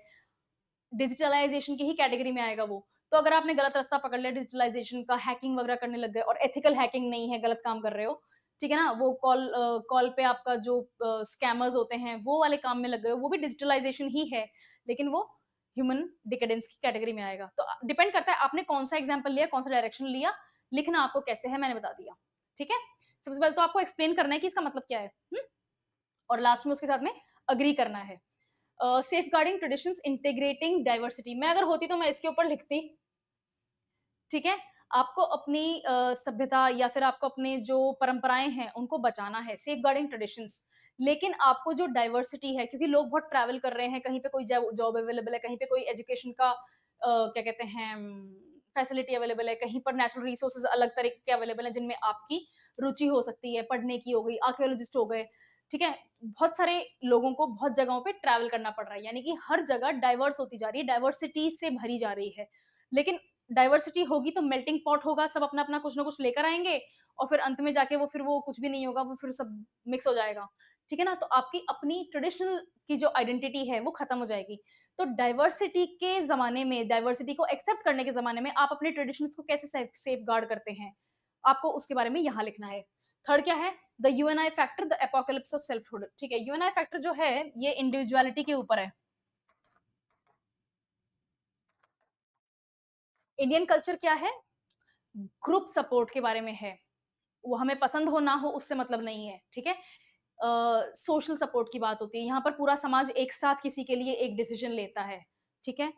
डिजिटलाइजेशन की ही कैटेगरी में आएगा वो. तो अगर आपने गलत रास्ता पकड़ लिया डिजिटलाइजेशन का, हैकिंग वगैरह करने लग गए, और एथिकल हैकिंग नहीं है, गलत काम कर रहे हो, ठीक है ना, वो कॉल पे आपका जो स्कैमर्स होते हैं वो वाले काम में लग गए हो, वो भी डिजिटलाइजेशन ही है, लेकिन वो ह्यूमन डिकेडेंस की कैटेगरी में आएगा. तो डिपेंड करता है आपने कौन सा एग्जाम्पल लिया, कौन सा डायरेक्शन लिया. लिखना आपको कैसे है मैंने बता दिया. ठीक है, सबसे पहले तो आपको एक्सप्लेन करना है कि इसका मतलब क्या है, और लास्ट में उसके साथ में अग्री करना है. Safeguarding traditions, integrating diversity. मैं अगर होती तो मैं इसके ऊपर लिखती. ठीक है, आपको अपनी सभ्यता या फिर आपको अपने जो परंपराएं हैं उनको बचाना है, सेफ गार्डिंग ट्रेडिशंस. लेकिन आपको जो डाइवर्सिटी है, क्योंकि लोग बहुत ट्रैवल कर रहे हैं, कहीं पे कोई जॉब अवेलेबल है, कहीं पे कोई एजुकेशन का क्या कहते हैं फैसिलिटी अवेलेबल है, कहीं पर नेचुरल रिसोर्सेज अलग तरीके के अवेलेबल है जिनमें आपकी रुचि हो सकती है, पढ़ने की हो गई, आर्कियोलॉजिस्ट हो गए, ठीक है? बहुत सारे लोगों को बहुत जगहों पे ट्रैवल करना पड़ रहा है, यानी कि हर जगह डाइवर्स होती जा रही है, डाइवर्सिटी से भरी जा रही है। लेकिन डाइवर्सिटी होगी तो मेल्टिंग पॉट होगा, सब अपना-अपना कुछ ना कुछ लेकर आएँगे और फिर अंत में जाके वो कुछ भी नहीं होगा, वो फिर सब मिक्स हो जाएगा, ठीक है ना? तो आपकी अपनी ट्रेडिशनल की जो आइडेंटिटी है, वो खत्म हो जाएगी। तो डाइवर्सिटी के ज़माने में, डाइवर्सिटी को एक्सेप्ट करने के ज़माने में आप अपने ट्रेडिशंस को कैसे सेफगार्ड करते हैं? आपको उसके बारे में यहाँ लिखना है। थर्ड क्या है? The Uni factor, the apocalypse of selfhood. ठीक है, यूएनआई फैक्टर जो है, ये इंडिविजुअलिटी के ऊपर है। इंडियन कल्चर क्या है? ग्रुप सपोर्ट के बारे में है। वो हमें पसंद हो ना हो उससे मतलब नहीं है, ठीक है? सोशल सपोर्ट की बात होती है। यहाँ पर पूरा समाज एक साथ किसी के लिए एक डिसीजन लेता है, ठीक है?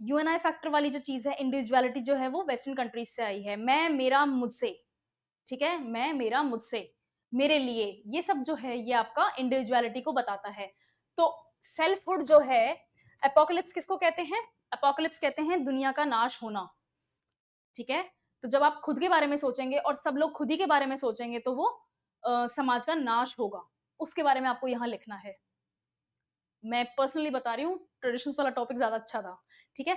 यूएनआई फैक्टर वाली जो चीज़ है, इंडिविजुअलिटी जो है वो वेस्टर्न कंट्रीज़ से आई है। मैं, मेरा, मुझसे, ठीक है? मैं, मेरा, मुझसे, मेरे लिए, ये सब जो है ये आपका इंडिविजुअलिटी को बताता है। तो सेल्फहुड जो है, एपोकैलिप्स किसको कहते हैं? एपोकैलिप्स कहते हैं दुनिया का नाश होना, ठीक है? तो जब आप खुद के बारे में सोचेंगे और सब लोग खुद ही के बारे में सोचेंगे तो वो समाज का नाश होगा। उसके बारे में आपको यहाँ लिखना है। मैं पर्सनली बता रही हूँ, ट्रेडिशंस वाला टॉपिक ज़्यादा अच्छा था, ठीक है?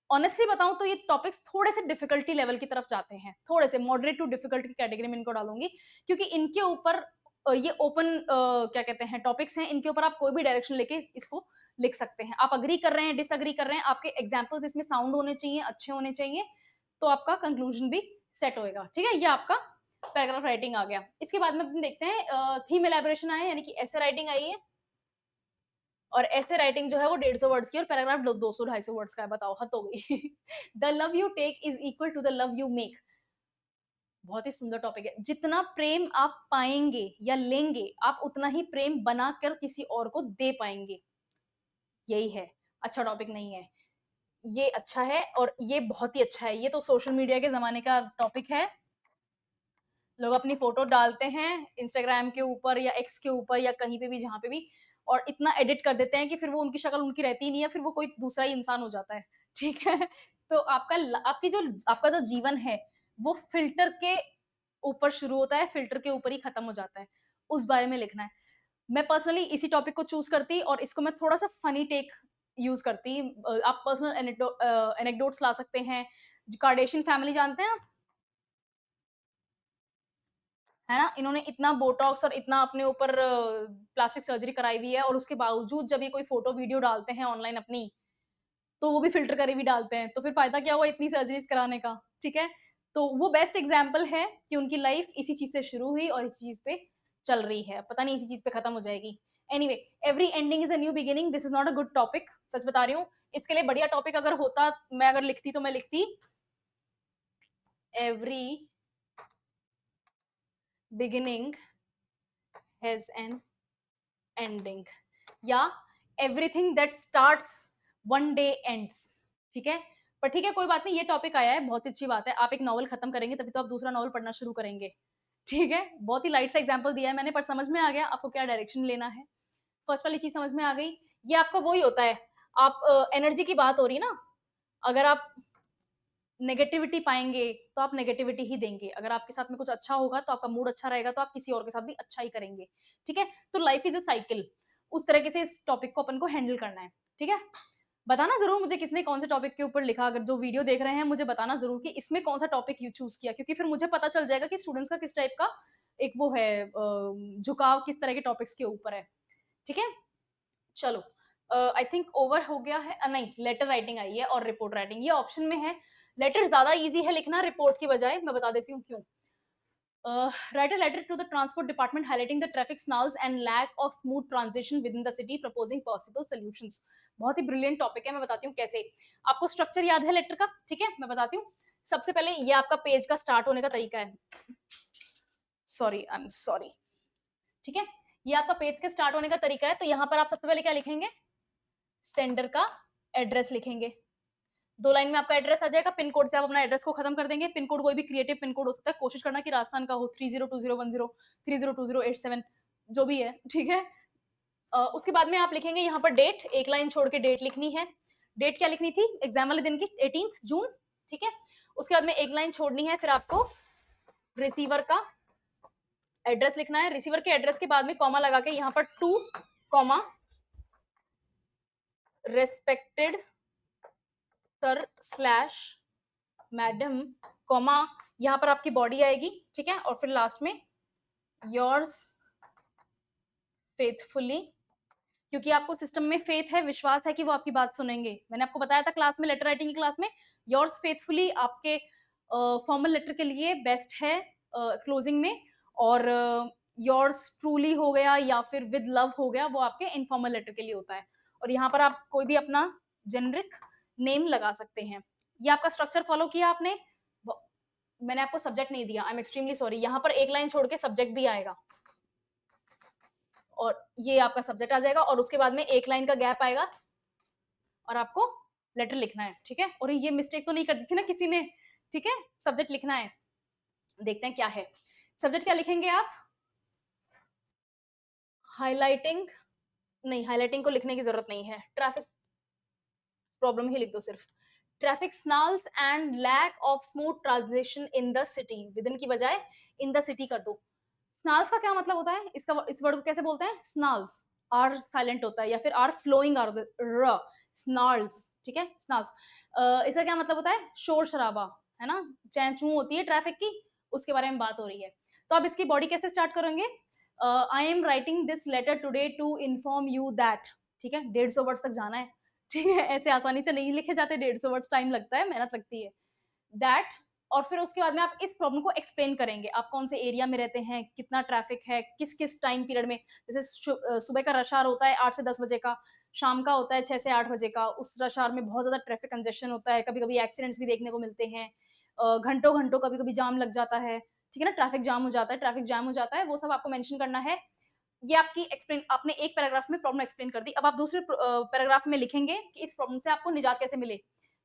ऑनेस्टली बताऊँ तो ये टॉपिक्स थोड़े से डिफिकल्टी लेवल की तरफ जाते हैं, थोड़े से मॉडरेट टू डिफिकल्ट की कैटेगरी में इनको डालूँगी, क्योंकि इनके ऊपर ये ओपन क्या कहते हैं टॉपिक्स हैं, इनके ऊपर आप कोई भी डायरेक्शन लेके इसको लिख सकते हैं। आप एग्री कर रहे हैं, डिसएग्री कर रहे हैं, आपके एग्जांपल्स इसमें साउंड होने चाहिए, अच्छे होने चाहिए, तो आपका कंक्लूजन भी सेट होएगा, ठीक है? ये आपका पैराग्राफ राइटिंग आ गया। इसके बाद में अपन देखते हैं थीम एलैबोरेशन आया, यानी कि ऐसे राइटिंग आई है और ऐसे राइटिंग जो है वो 150 वर्ड्स की और पैराग्राफ 200-250 वर्ड्स का है, बताओ हद हो गई। The love you take is equal to the love you make. बहुत ही सुंदर टॉपिक है। जितना प्रेम आप पाएंगे या लेंगे, आप उतना ही प्रेम बनाकर किसी और को दे पाएंगे। यही है। अच्छा टॉपिक नहीं है, ये अच्छा है और ये बहुत ही अच्छा है। ये तो सोशल मीडिया के जमाने का टॉपिक है। लोग अपनी फोटो डालते हैं इंस्टाग्राम के ऊपर या एक्स के ऊपर या कहीं पे भी जहाँ पे भी, और इतना एडिट कर देते हैं कि फिर वो उनकी शक्ल उनकी रहती ही नहीं है, फिर वो कोई दूसरा ही इंसान हो जाता है, ठीक है? तो आपका जो जीवन है वो फिल्टर के ऊपर शुरू होता है, फिल्टर के ऊपर ही खत्म हो जाता है। उस बारे में लिखना है। मैं पर्सनली इसी टॉपिक को चूज करती और इसको मैं थोड़ा सा फनी टेक यूज करती। आप पर्सनल एनेक्डोट्स ला सकते हैं। कार्डेशियन फैमिली जानते हैं आप? है ना? इन्होंने इतना बोटॉक्स और इतना अपने ऊपर प्लास्टिक सर्जरी कराई हुई है और उसके बावजूद जब ये कोई फ़ोटो वीडियो डालते हैं ऑनलाइन अपनी, तो वो भी फ़िल्टर करे हुए डालते हैं। तो फिर फ़ायदा क्या हुआ इतनी सर्जरीज़ कराने का, ठीक है? तो वो बेस्ट एग्ज़ाम्पल है कि उनकी लाइफ़ इसी चीज़ से शुरू हुई और इसी चीज़ पे चल रही है। पता नहीं इसी चीज़ पे खत्म हो जाएगी। Anyway, every ending is a new beginning, this is not a good topic, सच बता रही हूँ। इसके लिए बढ़िया टॉपिक अगर होता, मैं अगर लिखती तो मैं लिखती every beginning has an ending, या everything that starts one day ends, ठीक है? पर ठीक है, कोई बात नहीं, ये टॉपिक आया है, बहुत ही अच्छी बात है। आप एक नॉवल खत्म करेंगे तभी तो आप दूसरा नॉवल पढ़ना शुरू करेंगे, ठीक है? बहुत ही लाइट सा एग्जांपल दिया है मैंने, पर समझ में आ गया आपको क्या डायरेक्शन लेना है। फर्स्ट वाली चीज समझ में आ गई। ये आपका वही होता है, आप एनर्जी की बात हो रही है ना, अगर आप नेगेटिविटी पाएंगे तो आप नेगेटिविटी ही देंगे, अगर आपके साथ में कुछ अच्छा होगा तो आपका मूड अच्छा रहेगा तो आप किसी और के साथ भी अच्छा ही करेंगे, ठीक है? तो लाइफ इज अ साइकिल, उस तरीके से इस टॉपिक को अपन को हैंडल करना है, ठीक है? बताना जरूर मुझे किसने कौन से टॉपिक के ऊपर लिखा, अगर जो वीडियो देख रहे हैं मुझे बताना जरूर कि इसमें कौन सा टॉपिक यू चूज किया, क्योंकि फिर मुझे पता चल जाएगा कि स्टूडेंट्स का किस टाइप का एक वो है झुकाव किस तरह के टॉपिक्स के ऊपर है, ठीक है? चलो, आई थिंक ओवर हो गया है। नहीं, लेटर राइटिंग आई है और रिपोर्ट राइटिंग, ये ऑप्शन में है। लेटर ज्यादा इजी है लिखना रिपोर्ट की बजाय, मैं बता देती हूँ क्यों। Write a letter to the transport department highlighting the traffic snarls and lack of smooth transition within the city, proposing possible solutions। बहुत ही ब्रिलियंट टॉपिक है, मैं बताती हूँ कैसे। आपको स्ट्रक्चर याद है लेटर का? ठीक है, मैं बताती हूँ। सबसे पहले ये आपका पेज का स्टार्ट होने का तरीका है। सॉरी, आई एम सॉरी, ठीक है? ये आपका पेज के स्टार्ट होने का तरीका है। तो यहाँ पर आप सबसे पहले क्या लिखेंगे? सेंडर का एड्रेस लिखेंगे। 2 लाइन में आपका एड्रेस आ जाएगा। पिन कोड से आप अपना एड्रेस को खत्म कर देंगे। पिन कोड कोई भी क्रिएटिव पिन कोड हो सकता है, कोशिश करना कि राजस्थान का हो, 302010, 302087, जो भी है, ठीक है? उसके बाद में आप लिखेंगे यहाँ पर डेट, एक लाइन छोड़ के डेट लिखनी है। डेट क्या लिखनी थी एग्जाम वाले दिन की? 18 जून, ठीक है। उसके बाद में एक लाइन छोड़नी है, फिर आपको रिसीवर का एड्रेस लिखना है। रिसीवर के एड्रेस के बाद में कॉमा लगा के यहाँ पर two comma respected sir slash madam comma, यहाँ पर आपकी बॉडी आएगी, ठीक है, और फिर लास्ट में योर्स फेथफुली, क्योंकि आपको सिस्टम में फेथ है, विश्वास है कि वो आपकी बात सुनेंगे। मैंने आपको बताया था क्लास में, लेटर राइटिंग की क्लास में, योर्स फेथफुली आपके फॉर्मल लेटर के लिए बेस्ट है क्लोजिंग में, और योर्स ट्रूली हो गया या फिर विद लव हो गया, वो आपके इनफॉर्मल लेटर के लिए होता है। और यहाँ पर आप कोई भी अपना जेनरिक नेम लगा सकते हैं। ये आपका स्ट्रक्चर फॉलो किया आपने। मैंने आपको सब्जेक्ट नहीं दिया, आई एम एक्सट्रीमली सॉरी। यहाँ पर एक लाइन छोड़ के सब्जेक्ट भी आएगा, और ये आपका सब्जेक्ट आ जाएगा, और उसके बाद में एक लाइन का गैप आएगा और आपको लेटर लिखना है, ठीक है। और ये मिस्टेक तो नहीं कर दी थी ना किसी ने, ठीक है। सब्जेक्ट लिखना है, देखते हैं क्या है सब्जेक्ट। क्या लिखेंगे आप? हाईलाइटिंग नहीं, हाईलाइटिंग को लिखने की जरूरत नहीं है, ट्रैफिक प्रॉब्लम ही लिख दो सिर्फ। Traffic snarls and lack of smooth transition in the city, with in की बजाय इन द सिटी कर दो। स्नॉल्स का क्या मतलब होता है? इसका इस वर्ड को कैसे बोलते हैं? स्नॉल्स, आर साइलेंट होता है या फिर आर फ्लोइंग आर र, स्नॉल्स, ठीक है, स्नॉल्स। इसका क्या मतलब होता है? शोर शराबा, है ना, चैंचू होती है ट्रैफिक की, उसके बारे में बात हो रही है। तो अब इसकी बॉडी कैसे स्टार्ट करेंगे? I am writing this letter today to inform you that, ठीक है, 150 वर्ड्स तक जाना है, ठीक है। ऐसे आसानी से नहीं लिखे जाते, 150 वर्ड्स, टाइम लगता है, मेहनत लगती है। दैट, और फिर उसके बाद में आप इस प्रॉब्लम को एक्सप्लेन करेंगे, आप कौन से एरिया में रहते हैं, कितना ट्रैफिक है, किस किस टाइम पीरियड में, जैसे सुबह का रश आवर होता है 8 से 10 बजे का, शाम का होता है 6 से 8 बजे का। उस रश आवर में बहुत ज्यादा ट्रैफिक कंजेशन होता है, कभी कभी एक्सीडेंट्स भी देखने को मिलते हैं, घंटों घंटों कभी कभी जाम लग जाता है, ठीक है ना, ट्रैफिक जाम हो जाता है, ट्रैफिक जाम हो जाता है, वो सब आपको मेंशन करना है। ये आपकी एक्सप्लेन, आपने एक पैराग्राफ में प्रॉब्लम एक्सप्लेन कर दी। अब आप दूसरे पैराग्राफ में लिखेंगे कि इस प्रॉब्लम से आपको निजात कैसे मिले,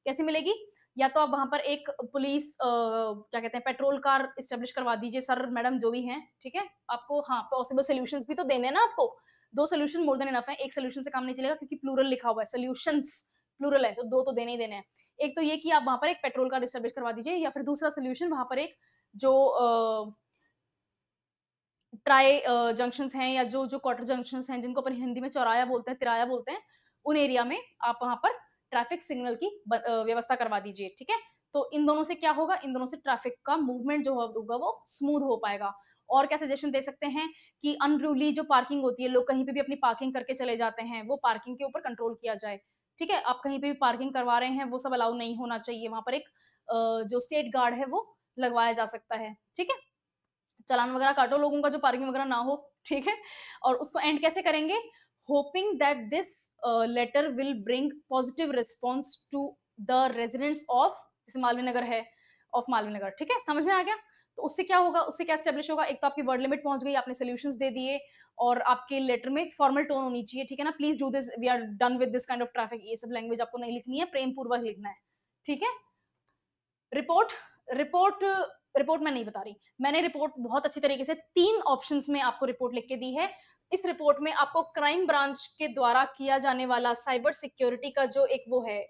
कैसे मिलेगी। या तो आप वहां पर एक पुलिस क्या कहते हैं, पेट्रोल कार इस्टेब्लिश करवा दीजिए, सर मैडम जो भी हैं, ठीक है। आपको हाँ पॉसिबल सोल्यूशंस भी तो देने हैं ना आपको, 2 सोल्यूशन मोर देन इनफ है, एक सोल्यूशन से काम नहीं चलेगा, क्योंकि प्लूरल लिखा हुआ है, सोल्यूशंस प्लूरल है, तो 2 तो देने ही देने हैं। एक तो ये कि आप वहां पर एक पेट्रोल कार इस्टेब्लिश करवा दीजिए, या फिर दूसरा सोल्यूशन वहां पर एक जो ट्राई जंक्शंस हैं, या जो जो क्वार्टर जंक्शंस हैं, जिनको अपन हिंदी में चौराया बोलते हैं, तिराया बोलते हैं, उन एरिया में आप वहां पर ट्रैफिक सिग्नल की व्यवस्था करवा दीजिए, ठीक है। तो इन दोनों से क्या होगा? इन दोनों से ट्रैफिक का मूवमेंट जो होगा वो स्मूथ हो पाएगा। और क्या सजेशन दे सकते हैं कि अनरूली जो पार्किंग होती है, लोग कहीं पे भी अपनी पार्किंग करके चले जाते हैं, वो पार्किंग के ऊपर कंट्रोल किया जाए, ठीक है। आप कहीं पे भी पार्किंग करवा रहे हैं, वो सब अलाउ नहीं होना चाहिए, वहां पर एक जो स्टेट गार्ड है वो लगवाया जा सकता है, ठीक है। चालान वगैरह काटो लोगों का जो पार्किंग वगैरह ना हो, ठीक है। और उसको एंड कैसे करेंगे? Hoping that this letter will bring positive response to the residents of, जैसे मालवीय नगर है, ऑफ मालवीय नगर, ठीक है, समझ में आ गया। तो उससे क्या होगा, उससे क्या स्टेब्लिश होगा? एक तो आपकी वर्ड लिमिट पहुंच गई, आपने सोल्यूशंस दे दिए, और आपके लेटर में फॉर्मल टोन होनी चाहिए, ठीक है ना, please do this, we are done with this kind of traffic, ये सब लैंग्वेज आपको नहीं लिखनी है, प्रेम पूर्वक लिखना है, ठीक है। रिपोर्ट, रिपोर्ट रिपोर्ट मैं नहीं बता रही, मैंने रिपोर्ट बहुत अच्छी तरीके से 3 ऑप्शंस में आपको रिपोर्ट लिख के दी है। इस रिपोर्ट में आपको क्राइम ब्रांच के द्वारा किया जाने वाला साइबर सिक्योरिटी का जो एक वो है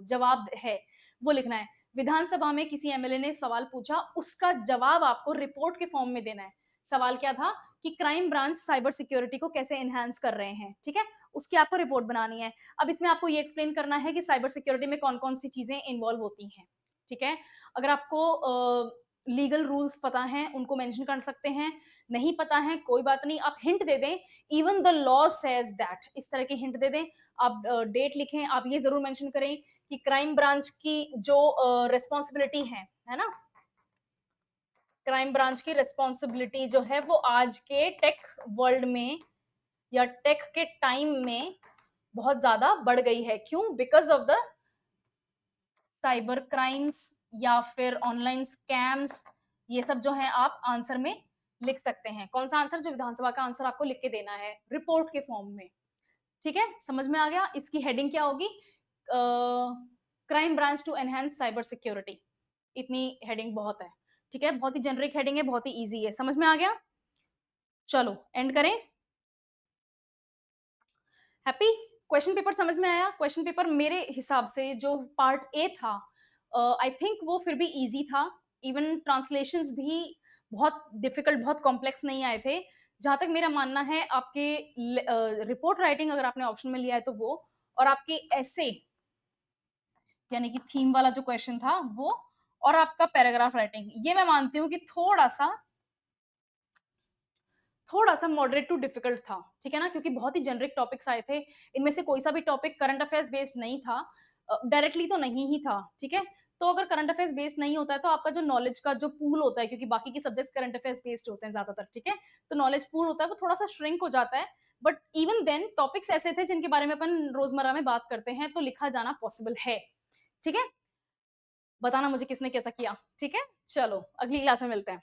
जवाब है, वो लिखना है। विधानसभा में किसी एमएलए ने सवाल पूछा, उसका जवाब आपको रिपोर्ट के फॉर्म में देना है। सवाल क्या था कि क्राइम ब्रांच साइबर सिक्योरिटी को कैसे एनहांस कर रहे हैं, ठीक है, उसकी आपको रिपोर्ट बनानी है। अब इसमें आपको ये एक्सप्लेन करना है कि साइबर सिक्योरिटी में कौन कौन सी चीजें इन्वॉल्व होती हैं, ठीक है। अगर आपको लीगल रूल्स पता हैं उनको मेंशन कर सकते हैं, नहीं पता है कोई बात नहीं, आप हिंट दे दें, even the law says that, इस तरह की हिंट दे दें। आप डेट लिखें, आप ये जरूर मेंशन करें कि क्राइम ब्रांच की जो रिस्पॉन्सिबिलिटी है ना, क्राइम ब्रांच की रिस्पॉन्सिबिलिटी जो है वो आज के टेक वर्ल्ड में या टेक के टाइम में बहुत ज्यादा बढ़ गई है। क्यों? Because of the cyber crimes या फिर ऑनलाइन स्कैम्स, ये सब जो है आप आंसर में लिख सकते हैं। कौन सा आंसर? जो विधानसभा का आंसर आपको लिख के देना है रिपोर्ट के फॉर्म में, ठीक है, समझ में आ गया। इसकी हेडिंग क्या होगी? Crime branch to enhance cyber security, इतनी हेडिंग बहुत है, ठीक है, बहुत ही जेनरिक हेडिंग है, बहुत ही इजी है, समझ में आ गया। चलो एंड करें। हैप्पी? क्वेश्चन पेपर समझ में आया? क्वेश्चन पेपर मेरे हिसाब से जो पार्ट ए था आई थिंक वो फिर भी ईजी था, इवन ट्रांसलेशंस भी बहुत डिफिकल्ट, बहुत कॉम्प्लेक्स नहीं आए थे। जहाँ तक मेरा मानना है, आपके रिपोर्ट राइटिंग अगर आपने ऑप्शन में लिया है तो वो, और आपके ऐसे यानी कि थीम वाला जो क्वेश्चन था वो, और आपका पैराग्राफ राइटिंग, ये मैं मानती हूँ कि थोड़ा सा मॉडरेट टू डिफिकल्ट था, ठीक है ना, क्योंकि बहुत ही जेनरिक टॉपिक्स आए थे। इनमें से कोई सा भी टॉपिक करंट अफेयर्स बेस्ड नहीं था, डायरेक्टली तो नहीं ही था, ठीक है। तो अगर करंट अफेयर्स बेस्ड नहीं होता है तो आपका जो नॉलेज का जो पूल होता है, क्योंकि बाकी के सब्जेक्ट्स करंट अफेयर्स बेस्ड होते हैं ज्यादातर, ठीक है, तो नॉलेज पूल होता है वो थोड़ा सा श्रिंक हो जाता है। बट इवन देन टॉपिक्स ऐसे थे जिनके बारे में अपन रोजमर्रा में बात करते हैं, तो लिखा जाना पॉसिबल है, ठीक है। बताना मुझे किसने कैसा किया, ठीक है। चलो अगली क्लास में मिलते हैं।